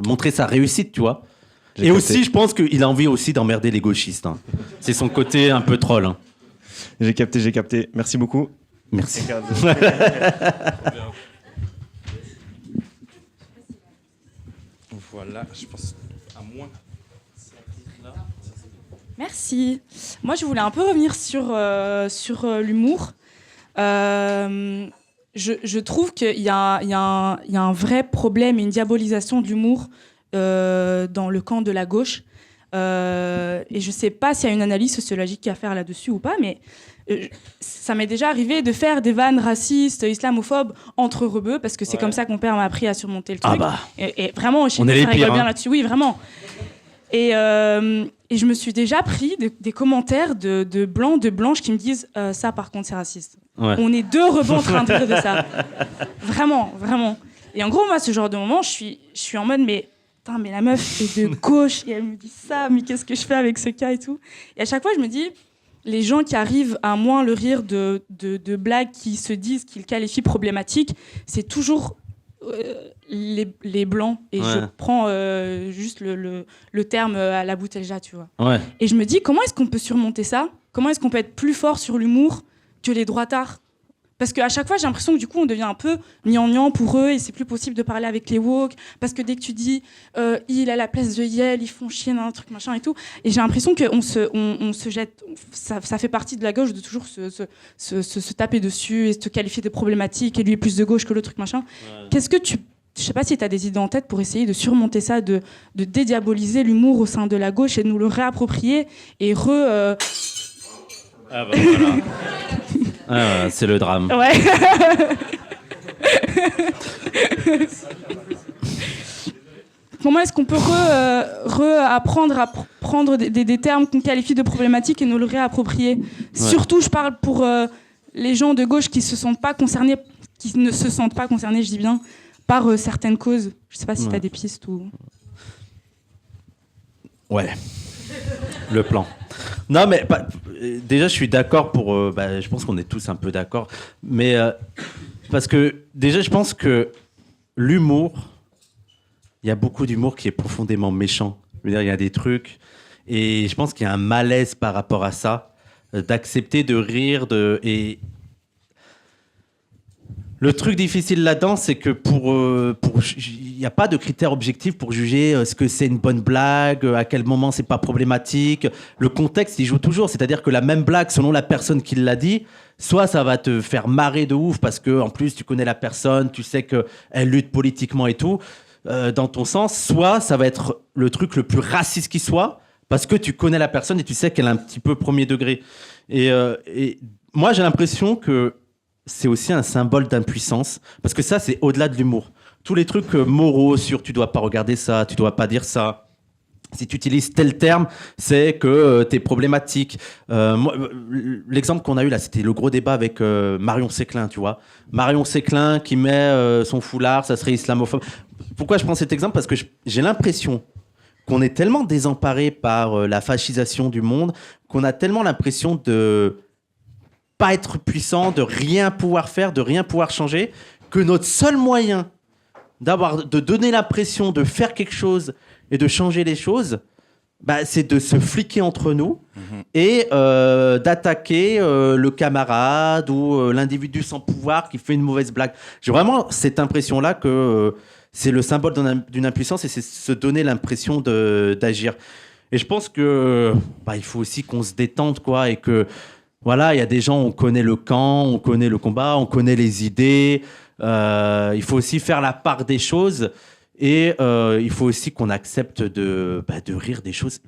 montrer sa réussite, tu vois. Et aussi, je pense qu'il a envie aussi d'emmerder les gauchistes. Hein. C'est son côté un peu troll. Hein.
J'ai capté. Merci beaucoup.
Merci.
Voilà, je pense à moins.
Merci. Moi, je voulais un peu revenir sur l'humour. Je trouve qu'il y a un vrai problème et une diabolisation de l'humour dans le camp de la gauche. Et je ne sais pas s'il y a une analyse sociologique à faire là-dessus ou pas, mais ça m'est déjà arrivé de faire des vannes racistes, islamophobes entre rebeux, parce que c'est comme ça que mon père m'a appris à surmonter le truc. Et vraiment, chez nous, ça rigole bien là-dessus. Oui, vraiment. Et je me suis déjà pris des commentaires de blancs, de blanches qui me disent ça, par contre, c'est raciste. Ouais. On est deux rebeux en train de rire de ça. Vraiment, vraiment. Et en gros, moi, ce genre de moment, je suis en mode, mais la meuf est de gauche et elle me dit ça, mais qu'est-ce que je fais avec ce cas et tout. Et à chaque fois, je me dis, les gens qui arrivent à moins le rire de blagues qui se disent, qu'ils qualifient problématiques, c'est toujours les blancs. Et je prends juste le terme à la bouteille, tu vois. Ouais. Et je me dis, comment est-ce qu'on peut surmonter ça? Comment est-ce qu'on peut être plus fort sur l'humour que les droitards? Parce qu'à chaque fois, j'ai l'impression que du coup, on devient un peu gnangnan pour eux et c'est plus possible de parler avec les woke. Parce que dès que tu dis il à la place de Yel, ils font chier dans un truc machin et tout. Et j'ai l'impression qu'on se jette. Ça fait partie de la gauche de toujours se taper dessus et se qualifier de problématique et lui est plus de gauche que le truc machin. Ouais. Qu'est-ce que tu. Je sais pas si tu as des idées en tête pour essayer de surmonter ça, de dédiaboliser l'humour au sein de la gauche et de nous le réapproprier et voilà.
C'est le drame.
Ouais. Comment est-ce qu'on peut apprendre à prendre des termes qu'on qualifie de problématiques et nous le réapproprier? Surtout, je parle pour les gens de gauche qui ne se sentent pas concernés, je dis bien, par certaines causes. Je ne sais pas si tu as des pistes ou...
Ouais. Le plan. Non, mais déjà, je suis d'accord pour... je pense qu'on est tous un peu d'accord. Mais parce que déjà, je pense que l'humour, il y a beaucoup d'humour qui est profondément méchant. Je veux dire, il y a des trucs... Et je pense qu'il y a un malaise par rapport à ça, d'accepter de rire, et... Le truc difficile là-dedans, c'est que il n'y a pas de critères objectifs pour juger ce que c'est une bonne blague, à quel moment c'est pas problématique. Le contexte, il joue toujours. C'est-à-dire que la même blague, selon la personne qui l'a dit, soit ça va te faire marrer de ouf parce que en plus tu connais la personne, tu sais qu'elle lutte politiquement et tout, dans ton sens. Soit ça va être le truc le plus raciste qui soit parce que tu connais la personne et tu sais qu'elle est un petit peu premier degré. Et moi, j'ai l'impression que c'est aussi un symbole d'impuissance, parce que ça, c'est au-delà de l'humour. Tous les trucs moraux sur tu dois pas regarder ça, tu dois pas dire ça. Si tu utilises tel terme, c'est que t'es problématique. L'exemple qu'on a eu là, c'était le gros débat avec Marion Séclin, tu vois. Marion Séclin qui met son foulard, ça serait islamophobe. Pourquoi je prends cet exemple? Parce que j'ai l'impression qu'on est tellement désemparé par la fascisation du monde, qu'on a tellement l'impression de pas être puissant, de rien pouvoir faire, de rien pouvoir changer, que notre seul moyen de donner l'impression de faire quelque chose et de changer les choses, c'est de se fliquer entre nous et d'attaquer le camarade ou l'individu sans pouvoir qui fait une mauvaise blague. J'ai vraiment cette impression-là que c'est le symbole d'une impuissance et c'est se donner l'impression d'agir. Et je pense que il faut aussi qu'on se détende, quoi, et que voilà, il y a des gens, on connaît le camp, on connaît le combat, on connaît les idées. Il faut aussi faire la part des choses et il faut aussi qu'on accepte de rire des choses.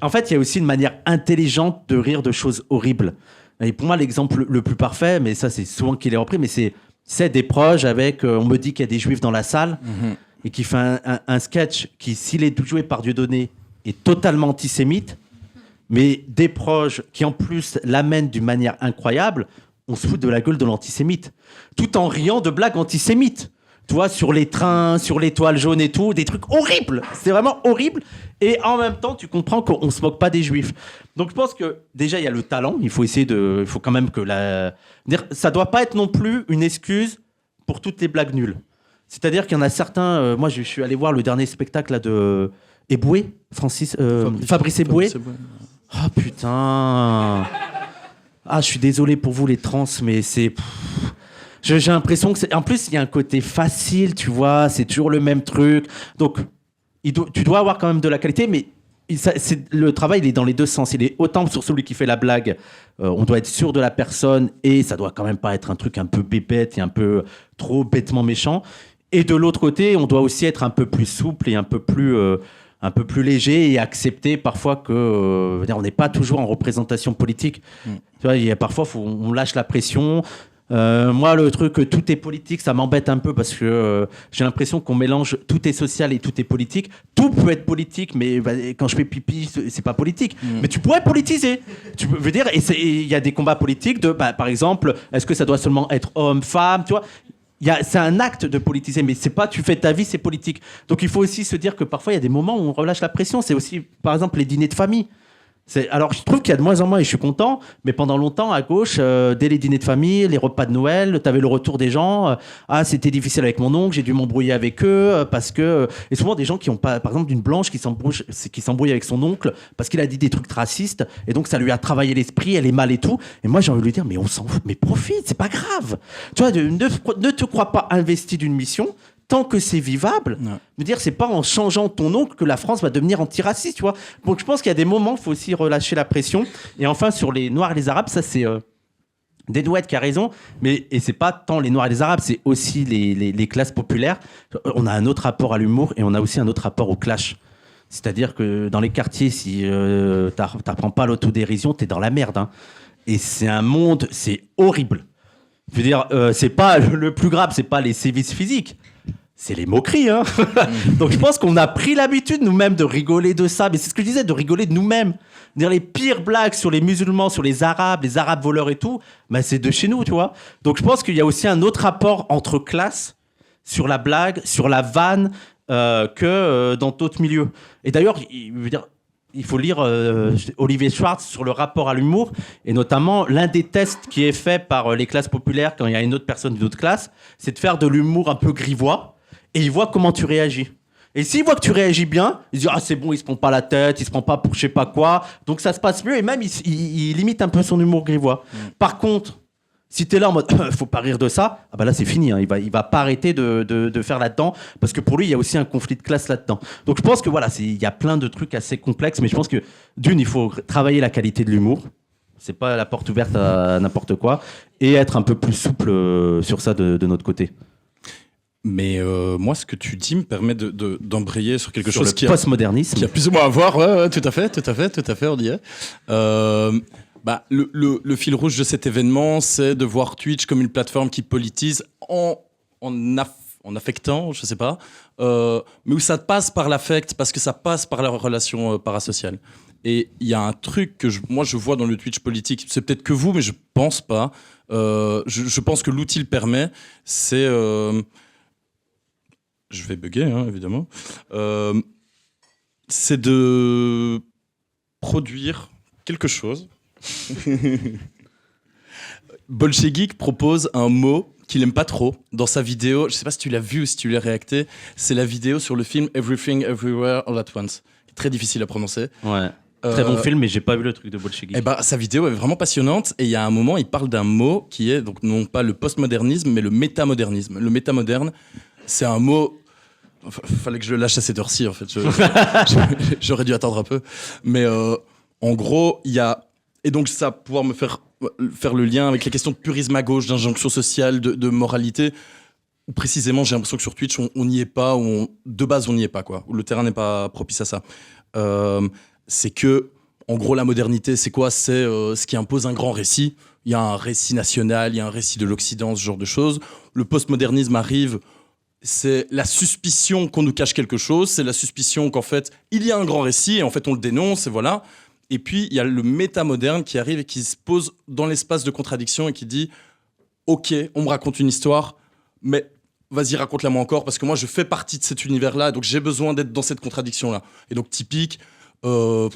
En fait, il y a aussi une manière intelligente de rire de choses horribles. Et pour moi, l'exemple le plus parfait, mais ça c'est souvent qu'il est repris, mais c'est des proches avec, on me dit qu'il y a des juifs dans la salle et qui fait un sketch qui, s'il est joué par Dieudonné, est totalement antisémite, mais des proches qui en plus l'amènent d'une manière incroyable, on se fout de la gueule de l'antisémite, tout en riant de blagues antisémites. Tu vois, sur les trains, sur l'étoile jaune et tout, des trucs horribles. C'est vraiment horrible. Et en même temps, tu comprends qu'on se moque pas des juifs. Donc je pense que déjà, il y a le talent. Il faut quand même que ça doit pas être non plus une excuse pour toutes les blagues nulles. C'est-à-dire qu'il y en a certains... moi, je suis allé voir le dernier spectacle là, de Eboué, Fabrice Eboué. Oh putain. Je suis désolé pour vous les trans, mais c'est... J'ai l'impression que en plus, il y a un côté facile, tu vois, c'est toujours le même truc. Donc, tu dois avoir quand même de la qualité, mais le travail, il est dans les deux sens. Il est autant sur celui qui fait la blague, on doit être sûr de la personne, et ça doit quand même pas être un truc un peu bébête et un peu trop bêtement méchant. Et de l'autre côté, on doit aussi être un peu plus souple et un peu plus léger et accepter parfois que on n'est pas toujours en représentation politique. Tu vois, parfois, on lâche la pression. Moi, le truc tout est politique, ça m'embête un peu parce que j'ai l'impression qu'on mélange tout est social et tout est politique. Tout peut être politique, mais quand je fais pipi, c'est pas politique. Mais tu pourrais politiser. Tu veux dire, et il y a des combats politiques de, par exemple, est-ce que ça doit seulement être homme, femme, tu vois? C'est un acte de politiser, mais c'est pas tu fais ta vie, c'est politique. Donc il faut aussi se dire que parfois il y a des moments où on relâche la pression. C'est aussi, par exemple, les dîners de famille. Alors je trouve qu'il y a de moins en moins, et je suis content, mais pendant longtemps à gauche, dès les dîners de famille, les repas de Noël, t'avais le retour des gens. C'était difficile avec mon oncle, j'ai dû m'embrouiller avec eux parce que, et souvent des gens qui ont pas, par exemple, d'une blanche qui s'embrouille avec son oncle parce qu'il a dit des trucs racistes et donc ça lui a travaillé l'esprit, elle est mal et tout. Et moi j'ai envie de lui dire, mais on s'en fout, mais profite, c'est pas grave. Tu vois, ne te crois pas investi d'une mission. Tant que c'est vivable, me dire c'est pas en changeant ton oncle que la France va devenir antiraciste, tu vois. Donc je pense qu'il y a des moments, il faut aussi relâcher la pression. Et enfin sur les Noirs et les Arabes, ça c'est Deadouette qui a raison, et c'est pas tant les Noirs et les Arabes, c'est aussi les classes populaires. On a un autre rapport à l'humour et on a aussi un autre rapport au clash. C'est-à-dire que dans les quartiers, si t'apprends pas l'autodérision, t'es dans la merde. Hein. Et c'est un monde, c'est horrible. Je veux dire, c'est pas le plus grave, c'est pas les sévices physiques. C'est les moqueries, hein. Donc je pense qu'on a pris l'habitude nous-mêmes de rigoler de ça. Mais c'est ce que je disais, de rigoler de nous-mêmes. Dire les pires blagues sur les musulmans, sur les Arabes voleurs et tout, c'est de chez nous, tu vois. Donc je pense qu'il y a aussi un autre rapport entre classes sur la blague, sur la vanne, que dans d'autres milieux. Et d'ailleurs, il faut lire Olivier Schwartz sur le rapport à l'humour, et notamment l'un des tests qui est fait par les classes populaires quand il y a une autre personne d'une autre classe, c'est de faire de l'humour un peu grivois. Et il voit comment tu réagis. Et s'il voit que tu réagis bien, il se dit « Ah, c'est bon, il se prend pas la tête, il se prend pas pour je sais pas quoi. » Donc ça se passe mieux, et même il limite un peu son humour grivois. Par contre, si t'es là en mode « Faut pas rire de ça », là c'est fini, hein. Il va pas arrêter de faire là-dedans, parce que pour lui, il y a aussi un conflit de classe là-dedans. Donc je pense que voilà, il y a plein de trucs assez complexes, mais je pense que il faut travailler la qualité de l'humour. C'est pas la porte ouverte à n'importe quoi, et être un peu plus souple sur ça de notre côté.
Mais moi, ce que tu dis me permet d'embrayer sur quelque chose
qui postmodernisme,
a plus ou moins à voir. Ouais, tout à fait, on y est. Le fil rouge de cet événement, c'est de voir Twitch comme une plateforme qui politise en affectant, je sais pas, mais où ça passe par l'affect, parce que ça passe par la relation parasociale. Et il y a un truc que moi je vois dans le Twitch politique, c'est peut-être que vous, mais je pense pas. Je pense que l'outil le permet, c'est... je vais bugger, hein, évidemment. C'est de produire quelque chose. Bolchegeek propose un mot qu'il aime pas trop dans sa vidéo. Je sais pas si tu l'as vu ou si tu l'as réacté. C'est la vidéo sur le film Everything Everywhere All at Once. Très difficile à prononcer.
Ouais. Très bon film, mais j'ai pas vu le truc de Bolchegeek.
Sa vidéo est vraiment passionnante, et il y a un moment, il parle d'un mot qui est donc non pas le postmodernisme, mais le métamodernisme. Le métamoderne, c'est un mot Fallait que je le lâche à cette heure-ci, en fait. J'aurais dû attendre un peu. Mais en gros, il y a... Et donc, ça va pouvoir me faire le lien avec les questions de purisme à gauche, d'injonction sociale, de moralité. Où précisément, j'ai l'impression que sur Twitch, on n'y est pas, de base, on n'y est pas, quoi. Où le terrain n'est pas propice à ça. C'est que, en gros, la modernité, c'est quoi? C'est ce qui impose un grand récit. Il y a un récit national, il y a un récit de l'Occident, ce genre de choses. Le postmodernisme arrive... C'est la suspicion qu'on nous cache quelque chose, c'est la suspicion qu'en fait, il y a un grand récit et en fait, on le dénonce et voilà. Et puis, il y a le métamoderne qui arrive et qui se pose dans l'espace de contradiction et qui dit « Ok, on me raconte une histoire, mais vas-y, raconte-la moi encore parce que moi, je fais partie de cet univers-là, donc j'ai besoin d'être dans cette contradiction-là. » Et donc, typique, Raz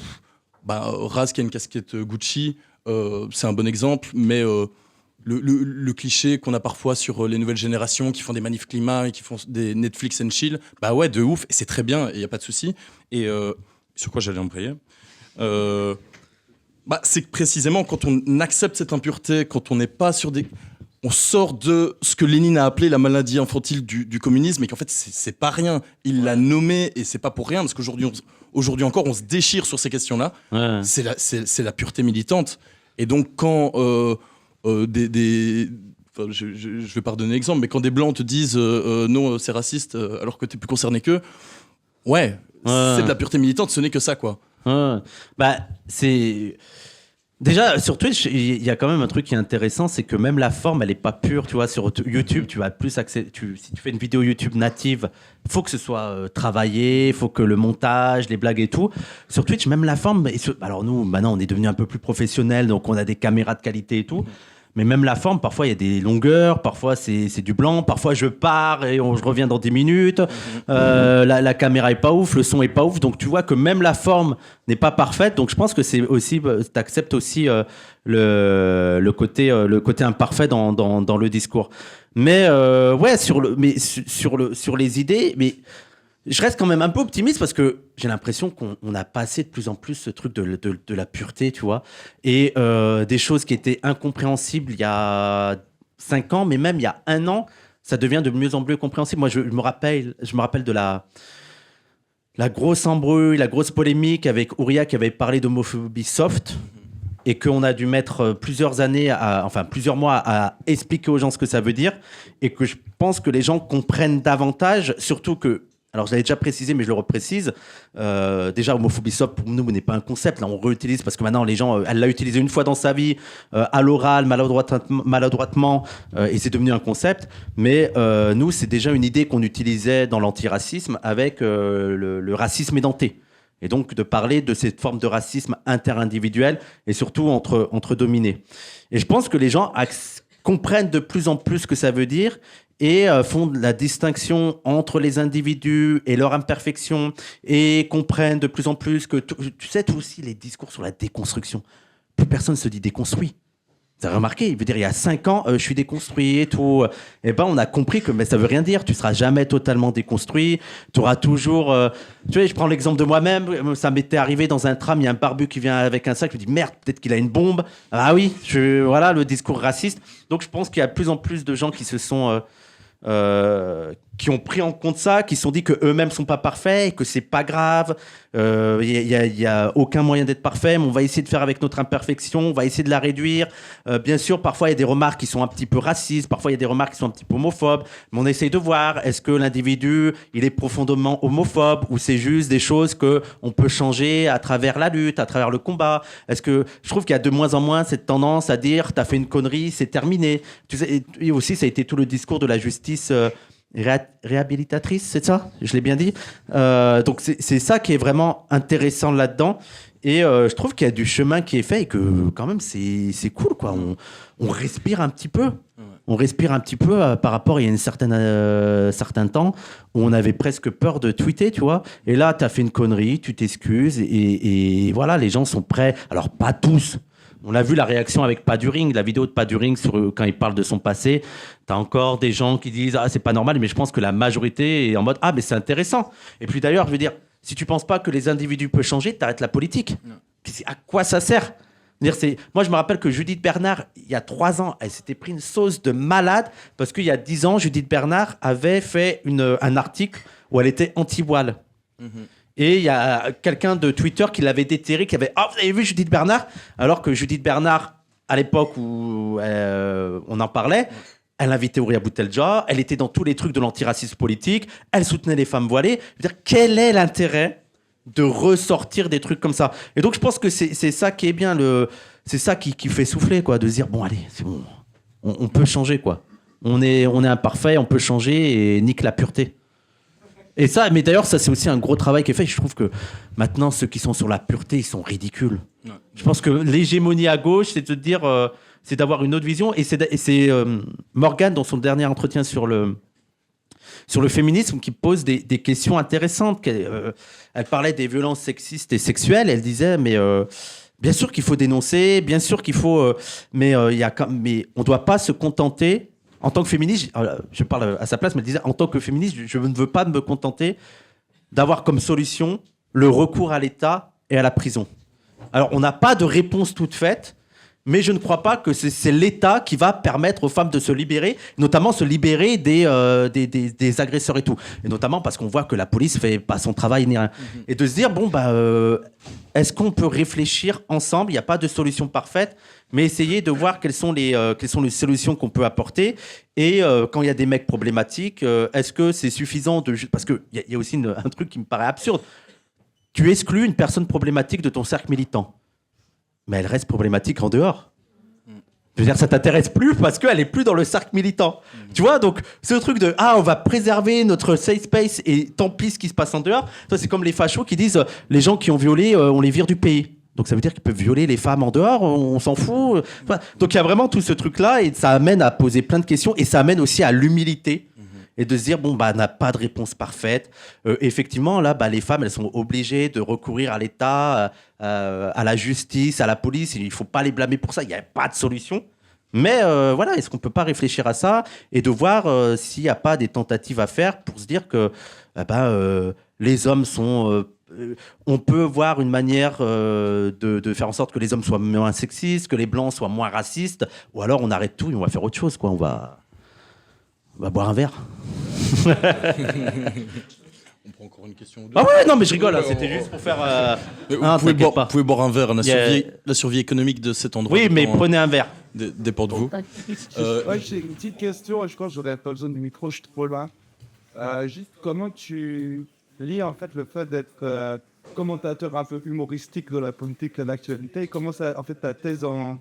qui a une casquette Gucci, c'est un bon exemple, mais... Le cliché qu'on a parfois sur les nouvelles générations qui font des manifs climat et qui font des Netflix and chill, bah ouais, de ouf, et c'est très bien, il n'y a pas de souci. Et sur quoi j'allais embrayer c'est que précisément quand on accepte cette impureté, quand on n'est pas sur des... On sort de ce que Lénine a appelé la maladie infantile du communisme, et qu'en fait, c'est pas rien. Il l'a nommé, et c'est pas pour rien, parce qu'aujourd'hui encore, on se déchire sur ces questions-là. Ouais. C'est la pureté militante. Et donc, quand... je vais pas redonner l'exemple, mais quand des blancs te disent non, c'est raciste, alors que t'es plus concerné qu'eux, c'est de la pureté militante, ce n'est que ça, quoi.
C'est... Déjà, sur Twitch, il y a quand même un truc qui est intéressant, c'est que même la forme, elle est pas pure, tu vois. Sur YouTube, tu vas plus si tu fais une vidéo YouTube native, faut que ce soit travaillé, faut que le montage, les blagues et tout. Sur Twitch, même la forme, alors nous, maintenant, on est devenu un peu plus professionnel, donc on a des caméras de qualité et tout. Mais même la forme, parfois il y a des longueurs, parfois c'est du blanc, parfois je pars et je reviens dans 10 minutes. La caméra est pas ouf, le son est pas ouf. Donc tu vois que même la forme n'est pas parfaite. Donc je pense que c'est aussi, t'acceptes aussi le côté imparfait dans le discours. Mais sur les idées, mais je reste quand même un peu optimiste parce que j'ai l'impression qu'on a passé de plus en plus ce truc de la pureté, tu vois. Et des choses qui étaient incompréhensibles il y a 5 ans, mais même il y a 1 an, ça devient de mieux en mieux compréhensible. Moi, je me rappelle de la grosse embrouille, la grosse polémique avec Ouria qui avait parlé d'homophobie soft et qu'on a dû mettre plusieurs mois à expliquer aux gens ce que ça veut dire et que je pense que les gens comprennent davantage, surtout que alors, je l'avais déjà précisé, mais je le reprécise. Déjà, homophobie soft, pour nous, n'est pas un concept. Là, on réutilise parce que maintenant, les gens, elle l'a utilisé une fois dans sa vie, à l'oral, maladroitement, et c'est devenu un concept. Mais nous, c'est déjà une idée qu'on utilisait dans l'antiracisme avec le racisme édenté. Et donc, de parler de cette forme de racisme interindividuel et surtout entre dominés. Et je pense que les gens comprennent de plus en plus ce que ça veut dire et font la distinction entre les individus et leurs imperfections et comprennent de plus en plus que... Tu sais, toi aussi, les discours sur la déconstruction. Plus personne ne se dit déconstruit. Vous avez remarqué, il veut dire, il y a 5 ans, je suis déconstruit et tout. Eh ben, on a compris que ça veut rien dire. Tu seras jamais totalement déconstruit. Tu auras toujours... Tu vois, je prends l'exemple de moi-même. Ça m'était arrivé dans un tram, il y a un barbu qui vient avec un sac. Je me dis, merde, peut-être qu'il a une bombe. Ah oui, voilà, le discours raciste. Donc, je pense qu'il y a de plus en plus de gens qui se sont... qui ont pris en compte ça, qui se sont dit qu'eux-mêmes ne sont pas parfaits, et que c'est pas grave, il y a aucun moyen d'être parfait, mais on va essayer de faire avec notre imperfection, on va essayer de la réduire. Bien sûr, parfois il y a des remarques qui sont un petit peu racistes, parfois il y a des remarques qui sont un petit peu homophobes, mais on essaye de voir, est-ce que l'individu, il est profondément homophobe, ou c'est juste des choses qu'on peut changer à travers la lutte, à travers le combat. Est-ce que je trouve qu'il y a de moins en moins cette tendance à dire, t'as fait une connerie, c'est terminé. Tu sais, et aussi, ça a été tout le discours de la justice réhabilitatrice, c'est ça? Je l'ai bien dit. Donc c'est ça qui est vraiment intéressant là-dedans. Et je trouve qu'il y a du chemin qui est fait et que quand même c'est cool, quoi. On respire un petit peu. On respire un petit peu par rapport à il y a certain temps où on avait presque peur de tweeter, tu vois. Et là, tu as fait une connerie, tu t'excuses et voilà, les gens sont prêts. Alors, pas tous. On a vu la réaction avec Paduring, la vidéo de Paduring quand il parle de son passé. T'as encore des gens qui disent « Ah, c'est pas normal », mais je pense que la majorité est en mode « Ah, mais c'est intéressant ». Et puis d'ailleurs, je veux dire, si tu penses pas que les individus peuvent changer, t'arrêtes la politique. Non. À quoi ça sert ? Moi, je me rappelle que Judith Bernard, il y a 3 ans, elle s'était pris une sauce de malade parce qu'il y a 10 ans, Judith Bernard avait fait un article où elle était anti-voile. Et il y a quelqu'un de Twitter qui l'avait déterré, qui avait « Ah, vous avez vu Judith Bernard ?» Alors que Judith Bernard, à l'époque où on en parlait, elle invitait Ouria Boutelja, elle était dans tous les trucs de l'antiracisme politique, elle soutenait les femmes voilées. Je veux dire, quel est l'intérêt de ressortir des trucs comme ça? Et donc, je pense que c'est ça qui est bien, c'est ça qui fait souffler, quoi, de se dire « Bon, allez, c'est bon, on peut changer, quoi. On est imparfait, on peut changer et nique la pureté. » Et ça, mais d'ailleurs, ça c'est aussi un gros travail qui est fait. Je trouve que maintenant, ceux qui sont sur la pureté, ils sont ridicules. Ouais. Je pense que l'hégémonie à gauche, c'est de dire, c'est d'avoir une autre vision. Et c'est Morgane, dans son dernier entretien sur le féminisme, qui pose des questions intéressantes. Elle parlait des violences sexistes et sexuelles. Elle disait, mais bien sûr qu'il faut dénoncer, bien sûr qu'il faut, mais on ne doit pas se contenter. En tant que féministe, je parle à sa place, mais elle disait, en tant que féministe, je ne veux pas me contenter d'avoir comme solution le recours à l'État et à la prison. Alors, on n'a pas de réponse toute faite, mais je ne crois pas que c'est l'État qui va permettre aux femmes de se libérer, notamment se libérer des agresseurs et tout. Et notamment parce qu'on voit que la police ne fait pas son travail ni rien. Et de se dire, bon, est-ce qu'on peut réfléchir ensemble? Il n'y a pas de solution parfaite, mais essayer de voir quelles sont les solutions qu'on peut apporter. Et quand il y a des mecs problématiques, est-ce que c'est suffisant de... Parce qu'il y a aussi un truc qui me paraît absurde. Tu exclus une personne problématique de ton cercle militant, mais elle reste problématique en dehors. Je veux dire, ça t'intéresse plus parce qu'elle est plus dans le cercle militant. Tu vois, donc ce truc de on va préserver notre safe space et tant pis ce qui se passe en dehors. Ça, c'est comme les fachos qui disent les gens qui ont violé, on les vire du pays. Donc ça veut dire qu'ils peuvent violer les femmes en dehors, on s'en fout. Enfin, donc il y a vraiment tout ce truc-là et ça amène à poser plein de questions et ça amène aussi à l'humilité. Et de se dire, on n'a pas de réponse parfaite. Effectivement, là, les femmes, elles sont obligées de recourir à l'État, à la justice, à la police. Il ne faut pas les blâmer pour ça. Il n'y a pas de solution. Mais voilà, est-ce qu'on ne peut pas réfléchir à ça et de voir s'il n'y a pas des tentatives à faire pour se dire que les hommes sont... on peut voir une manière de faire en sorte que les hommes soient moins sexistes, que les blancs soient moins racistes, ou alors on arrête tout et on va faire autre chose, quoi. On va boire un verre.
On prend encore une question ou deux.
Ah ouais, non, mais je rigole, c'était juste pour faire...
vous pouvez boire un verre. La survie économique de cet endroit.
Oui, mais prenez un verre.
Dépend de vous.
Ouais, j'ai une petite question, je crois que j'aurais pas besoin du micro, je suis trop loin. Juste comment tu lis en fait le fait d'être commentateur un peu humoristique de la politique et de l'actualité, comment ça, en fait, ta thèse en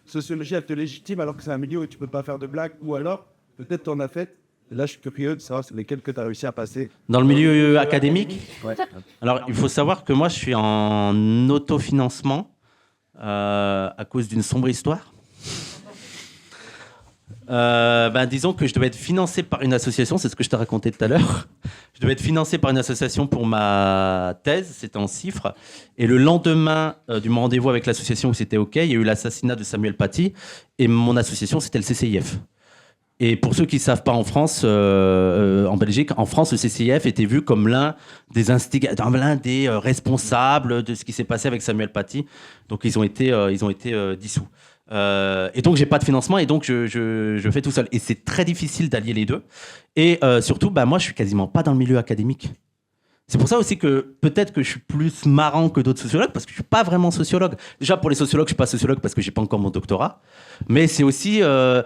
sociologie, elle te légitime alors que c'est un milieu où tu peux pas faire de blagues, ou alors peut-être t'en as fait. Là, je suis curieux de savoir lesquels que tu as réussi à passer.
Dans le milieu académique ?
Ouais.
Alors, il faut savoir que moi, je suis en autofinancement à cause d'une sombre histoire. Disons que je devais être financé par une association, c'est ce que je t'ai raconté tout à l'heure. Je devais être financé par une association pour ma thèse, c'était en chiffres. Et le lendemain du rendez-vous avec l'association où c'était OK, il y a eu l'assassinat de Samuel Paty. Et mon association, c'était le CCIF. Et pour ceux qui ne savent pas en France, en Belgique, en France, le CCIF était vu comme l'un des instigateurs, l'un des responsables de ce qui s'est passé avec Samuel Paty. Donc ils ont été dissous. Et donc j'ai pas de financement et donc je fais tout seul. Et c'est très difficile d'allier les deux. Et surtout, moi je suis quasiment pas dans le milieu académique. C'est pour ça aussi que peut-être que je suis plus marrant que d'autres sociologues, parce que je suis pas vraiment sociologue. Déjà, pour les sociologues, je suis pas sociologue parce que j'ai pas encore mon doctorat. Mais c'est aussi, je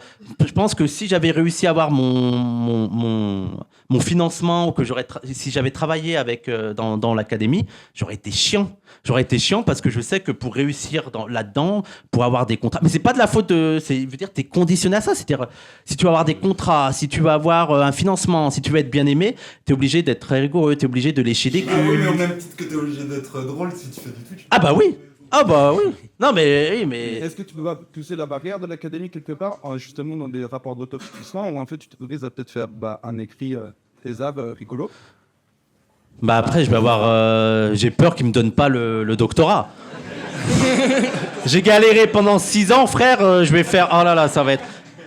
pense que si j'avais réussi à avoir mon financement, ou que si j'avais travaillé dans l'académie, j'aurais été chiant. J'aurais été chiant parce que je sais que pour réussir là-dedans, pour avoir des contrats, mais c'est pas de la faute t'es conditionné à ça. C'est-à-dire, si tu vas avoir des contrats, si tu vas avoir un financement, si tu veux être bien aimé, t'es obligé d'être très rigoureux, t'es obligé de lécher des culs.
Ah oui, mais au même titre que t'es obligé d'être drôle si tu fais du Twitch.
Ah bah oui. Non mais mais.
Est-ce que tu peux pas pousser la barrière de l'académie quelque part, justement dans des rapports d'autofinancement, où en fait tu t'autorises à peut-être faire un écrit thésable rigolo?
Après, je vais avoir. J'ai peur qu'ils me donnent pas le doctorat. J'ai galéré pendant 6 ans, frère. Je vais faire. Oh là là, ça va être.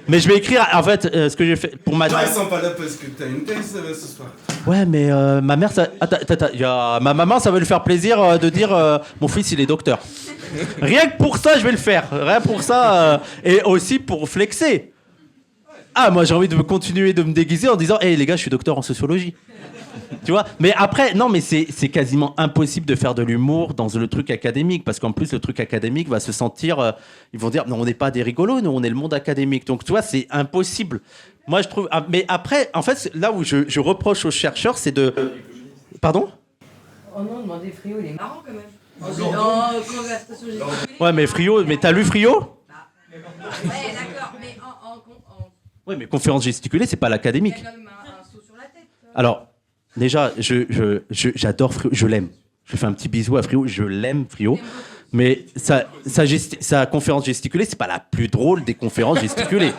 Mais je vais écrire. En fait, ce que j'ai fait pour ma.
Ils sont pas là parce que t'as une thèse ce soir.
Ouais, mais ma mère, ça. Attends, ma maman, ça va lui faire plaisir de dire mon fils, il est docteur. Rien que pour ça, je vais le faire. Rien pour ça. Et aussi pour flexer. Moi, j'ai envie de continuer de me déguiser en disant, hey, les gars, je suis docteur en sociologie. Tu vois, mais après, non, mais c'est quasiment impossible de faire de l'humour dans le truc académique, parce qu'en plus, le truc académique va se sentir... ils vont dire, non, on n'est pas des rigolos, nous, on est le monde académique. Donc, tu vois, c'est impossible. Moi, je trouve... mais après, en fait, là où je reproche aux chercheurs, c'est de... Pardon ?
Oh non, demandez Friot, il est marrant quand même. Dans conversation gesticulée.
Ouais, mais Friot, mais t'as lu Friot ?
Ouais, d'accord, mais
Oui, mais conférence gesticulée, c'est pas l'académique.
il y a quand même un saut sur la tête.
Alors, déjà, j'adore Friot, je l'aime. Je fais un petit bisou à Friot, je l'aime, Friot. Mais sa conférence gesticulée, c'est pas la plus drôle des conférences gesticulées.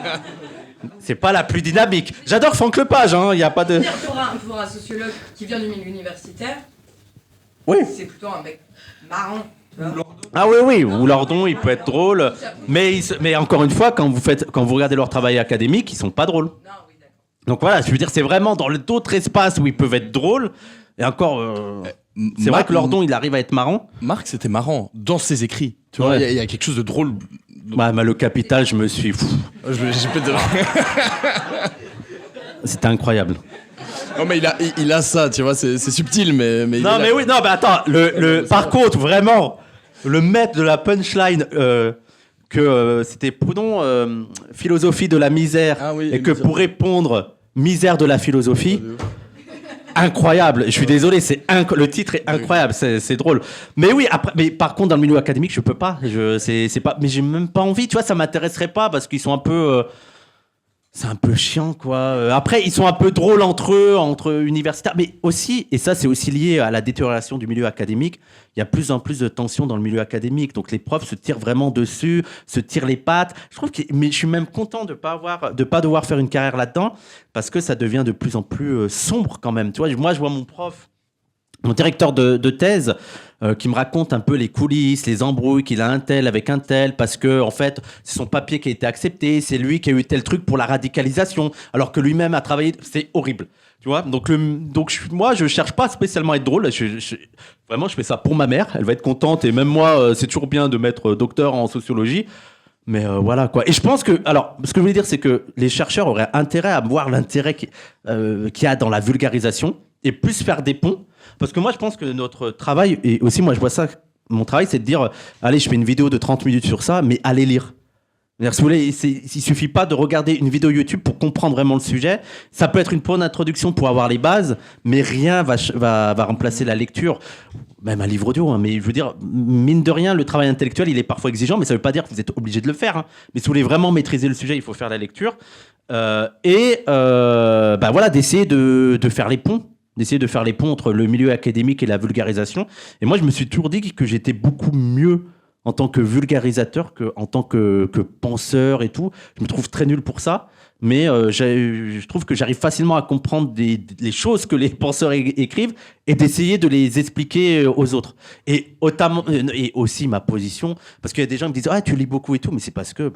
C'est pas la plus dynamique. J'adore Franck Lepage, hein, il y a pas de...
Pour un sociologue qui vient du milieu universitaire,
Oui.
c'est plutôt un mec marrant. Tu vois.
Ah oui, ou Lordon, il peut être drôle. Mais encore une fois, quand vous regardez leur travail académique, ils sont pas drôles.
Non, oui, d'accord.
Donc voilà, je veux dire, c'est vraiment dans d'autres espaces où ils peuvent être drôles. Et encore, c'est vrai que Lordon, il arrive à être marrant.
Marc, c'était marrant dans ses écrits. Tu vois, il y a quelque chose de drôle.
Ouais, mais le Capital, je me suis fou. C'était incroyable.
Non, mais il a ça, tu vois, c'est subtil, mais
non, mais oui, non, mais attends, par contre, vraiment, le maître de la punchline, c'était Proudhon, philosophie de la misère, et que pour répondre, misère de la philosophie, incroyable. Je suis désolé, le titre est incroyable, c'est drôle. Mais oui, après, mais par contre, dans le milieu académique, je peux pas. C'est pas, mais j'ai même pas envie, tu vois, ça m'intéresserait pas parce qu'ils sont un peu. C'est un peu chiant, quoi. Après, ils sont un peu drôles entre eux, entre universitaires. Mais aussi, et ça, c'est aussi lié à la détérioration du milieu académique, il y a de plus en plus de tensions dans le milieu académique. Donc, les profs se tirent vraiment dessus, se tirent les pattes. Mais je suis même content de pas devoir faire une carrière là-dedans, parce que ça devient de plus en plus sombre, quand même. Tu vois, moi, je vois mon directeur de thèse qui me raconte un peu les coulisses, les embrouilles qu'il a un tel avec un tel, parce que en fait c'est son papier qui a été accepté, c'est lui qui a eu tel truc pour la radicalisation, alors que lui-même a travaillé, c'est horrible, tu vois. Donc moi je cherche pas spécialement à être drôle, vraiment je fais ça pour ma mère, elle va être contente, et même moi c'est toujours bien de mettre docteur en sociologie. Mais voilà quoi. Et je pense que, alors, ce que je voulais dire, c'est que les chercheurs auraient intérêt à voir l'intérêt qu'il y a dans la vulgarisation et plus faire des ponts. Parce que moi, je pense que notre travail, et aussi moi je vois ça, mon travail, c'est de dire, allez, je fais une vidéo de 30 minutes sur ça, mais allez lire. C'est-à-dire, si vous voulez, il suffit pas de regarder une vidéo YouTube pour comprendre vraiment le sujet. Ça peut être une bonne introduction pour avoir les bases, mais rien va remplacer la lecture. Même un livre audio, hein. Mais je veux dire, mine de rien, le travail intellectuel, il est parfois exigeant, mais ça veut pas dire que vous êtes obligé de le faire, hein. Mais si vous voulez vraiment maîtriser le sujet, il faut faire la lecture. Voilà, d'essayer de faire les ponts. D'essayer de faire les ponts entre le milieu académique et la vulgarisation. Et moi, je me suis toujours dit que j'étais beaucoup mieux en tant que vulgarisateur qu'en tant que penseur et tout. Je me trouve très nul pour ça, mais je trouve que j'arrive facilement à comprendre les choses que les penseurs écrivent et d'essayer de les expliquer aux autres. Et aussi ma position, parce qu'il y a des gens qui me disent « Ah, tu lis beaucoup et tout », mais c'est parce que...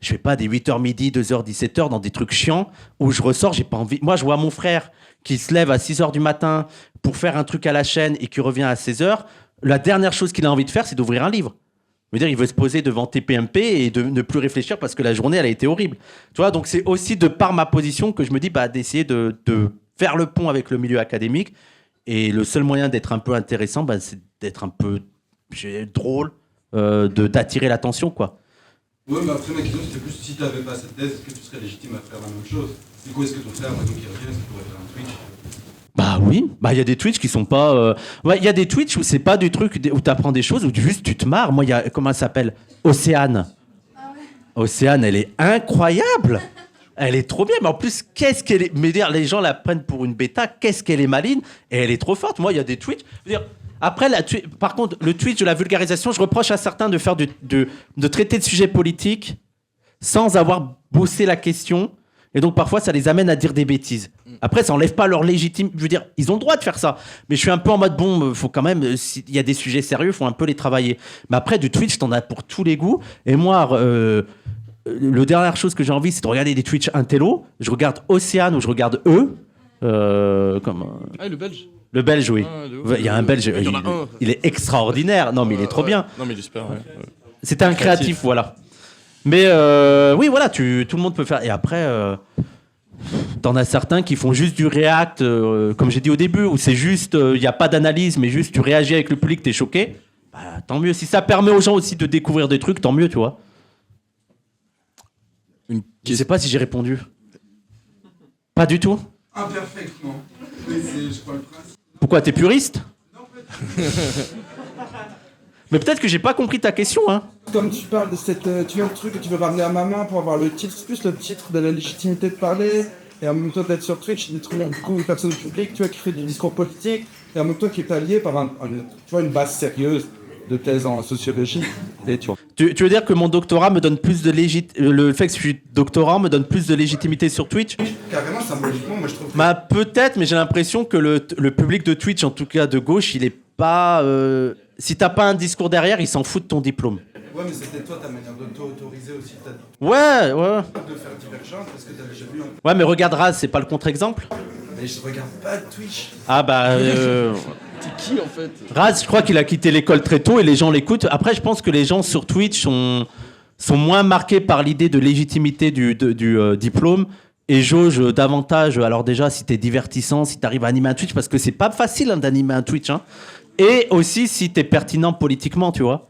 je fais pas des 8h midi, 2h, 17h dans des trucs chiants où je ressors, j'ai pas envie. Moi, je vois mon frère qui se lève à 6h du matin pour faire un truc à la chaîne et qui revient à 16h. La dernière chose qu'il a envie de faire, c'est d'ouvrir un livre. Je veux dire, il veut se poser devant TPMP et de ne plus réfléchir parce que la journée, elle a été horrible. Tu vois, donc c'est aussi de par ma position que je me dis d'essayer de faire le pont avec le milieu académique. Et le seul moyen d'être un peu intéressant, c'est d'être un peu drôle, d'attirer l'attention, quoi.
Ouais, mais après, ma question, c'était plus si tu n'avais pas cette thèse, est-ce que tu serais légitime à faire la même chose? Du coup, est-ce que ton frère, maintenant qu'il revient, est-ce qu'il pourrait faire un Twitch?
Bah oui, il y a des Twitch qui sont pas... il y a des Twitch où c'est pas du truc où tu apprends des choses, où juste tu te marres. Moi, il y a, comment elle s'appelle? Océane. Océane, elle est incroyable. Elle est trop bien, mais en plus, qu'est-ce qu'elle est... Mais dire, les gens la prennent pour une bêta, qu'est-ce qu'elle est maligne, et elle est trop forte. Moi, il y a des Twitch... Je veux dire, après, par contre, le Twitch de la vulgarisation, je reproche à certains de faire de traiter de sujets politiques sans avoir bossé la question. Et donc, parfois, ça les amène à dire des bêtises. Après, ça enlève pas leur légitime... Je veux dire, ils ont le droit de faire ça. Mais je suis un peu en mode, bon, faut quand même... S'il y a des sujets sérieux, il faut un peu les travailler. Mais après, du Twitch, t'en as pour tous les goûts. Et moi... la dernière chose que j'ai envie, c'est de regarder des Twitch intello. Je regarde Océane ou je regarde eux.
le Belge.
Le Belge, oui. Il y a un Belge, il est extraordinaire. Non, mais il est trop bien.
Non, mais il est super, ouais.
C'était un créatif, voilà. Mais oui, voilà, tout le monde peut faire. Et après, T'en as certains qui font juste du react, comme j'ai dit au début, où c'est juste, il n'y a pas d'analyse, mais juste tu réagis avec le public, t'es choqué. Bah, tant mieux. Si ça permet aux gens aussi de découvrir des trucs, tant mieux, tu vois. Je sais pas si j'ai répondu. Pas du tout.
Imperfectement. Mais je crois le principe.
Pourquoi, t'es puriste? Mais peut-être que j'ai pas compris ta question, hein.
Comme tu parles de cette, tu viens de truc que tu veux ramener à ma main pour avoir le titre, c'est plus le titre de la légitimité de parler, et en même temps d'être sur Twitch, des trucs, du coup, une personne publique, tu vois, qui fait du discours politique, et en même temps qui est allié par tu vois, une base sérieuse de thèse en sociologie. Et tu
veux dire que mon doctorat me donne plus de le fait que je suis doctorant me donne plus de légitimité sur Twitch?
Carrément, symboliquement, moi je trouve.
Bah peut-être, mais j'ai l'impression que le public de Twitch, en tout cas de gauche, il est pas. Si t'as pas un discours derrière, il s'en fout de ton diplôme.
Ouais, mais c'était toi ta manière de t'autoriser aussi.
Ouais.
De faire divergence parce que t'as déjà vu.
Ouais, mais regarde Raz, c'est pas le contre-exemple?
Mais je regarde pas Twitch.
Ah bah.
T'es qui en fait?
Raz, je crois qu'il a quitté l'école très tôt et les gens l'écoutent. Après, je pense que les gens sur Twitch sont moins marqués par l'idée de légitimité du diplôme et jaugent davantage. Alors déjà, si t'es divertissant, si t'arrives à animer un Twitch, parce que c'est pas facile d'animer un Twitch, hein. Et aussi si t'es pertinent politiquement, tu vois.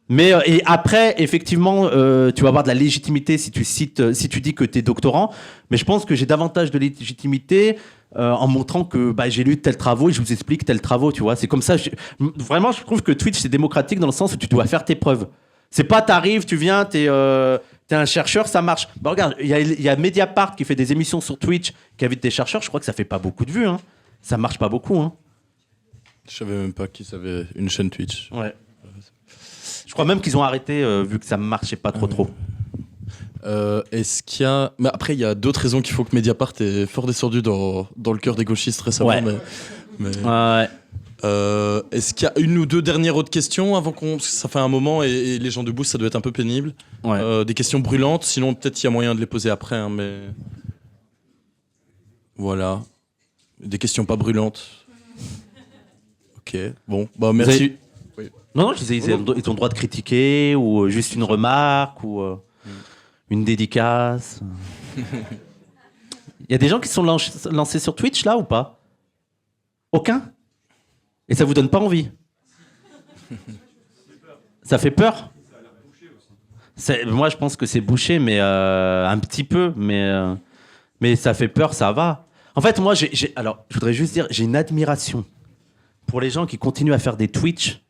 Mais et après, effectivement, tu vas avoir de la légitimité si tu dis que t'es doctorant. Mais je pense que j'ai davantage de légitimité en montrant que j'ai lu tel travaux et je vous explique tel travaux, tu vois. C'est comme ça. Vraiment, je trouve que Twitch c'est démocratique dans le sens où tu dois faire tes preuves. C'est pas t'arrives, tu viens, t'es un chercheur, ça marche. Bah regarde, il y a Mediapart qui fait des émissions sur Twitch qui invite des chercheurs. Je crois que ça fait pas beaucoup de vues, hein. Ça marche pas beaucoup, hein.
Je savais même pas qu'ils avaient une chaîne Twitch.
Ouais. Je crois même qu'ils ont arrêté vu que ça marchait pas trop.
Est-ce qu'il y a... Mais après, il y a d'autres raisons qui font que Mediapart est fort descendu dans le cœur des gauchistes récemment.
Ouais.
Ouais. Est-ce qu'il y a une ou deux dernières autres questions avant qu'on... Ça fait un moment et les gens debout, ça doit être un peu pénible.
Ouais.
Des questions brûlantes, sinon peut-être il y a moyen de les poser après. Hein, mais... Voilà. Des questions pas brûlantes. Ok, bon. Bah, merci.
Oui. Non, je disais, ils ont le droit de critiquer ou juste une remarque ou une dédicace. Il y a des gens qui sont lancés sur Twitch là ou pas? Aucun? Et ça vous donne pas envie? Ça fait peur? Moi, je pense que c'est bouché, mais un petit peu, mais ça fait peur, ça va. En fait, moi, alors, je voudrais juste dire, j'ai une admiration pour les gens qui continuent à faire des Twitch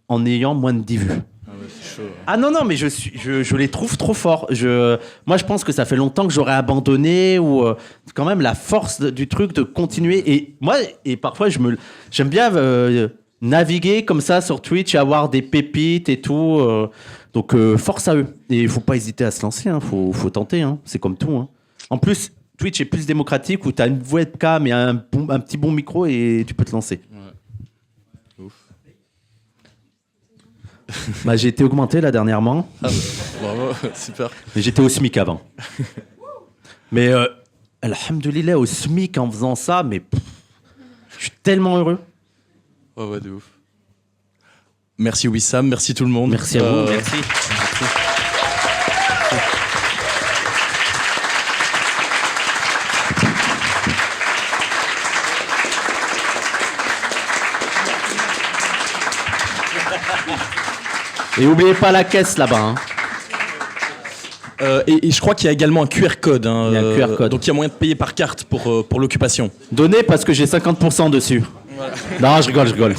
en ayant moins de 10 vues.
Ah ouais, c'est chaud.
Ah non, mais je les trouve trop forts. Moi, je pense que ça fait longtemps que j'aurais abandonné ou quand même la force du truc de continuer. Et parfois, j'aime bien naviguer comme ça sur Twitch et avoir des pépites et tout. Donc, force à eux. Et il faut pas hésiter à se lancer. Hein. Faut tenter. Hein. C'est comme tout. Hein. En plus, Twitch est plus démocratique où tu as une webcam et un petit bon micro et tu peux te lancer.
Ouais. Ouf.
J'ai été augmenté là dernièrement.
Ah bah, bravo, super.
Mais j'étais au SMIC avant. Mais alhamdoulilah, au SMIC en faisant ça, mais je suis tellement heureux.
Ouais, de ouf. Merci Wissam, merci tout le monde.
Merci à vous. Merci. Et n'oubliez pas la caisse là-bas. Hein.
Et je crois qu'il y a également un QR code. Hein,
il y a un QR code.
Donc il y a moyen de payer par carte pour l'occupation.
Donnez parce que j'ai 50% dessus. Voilà. Non, je rigole.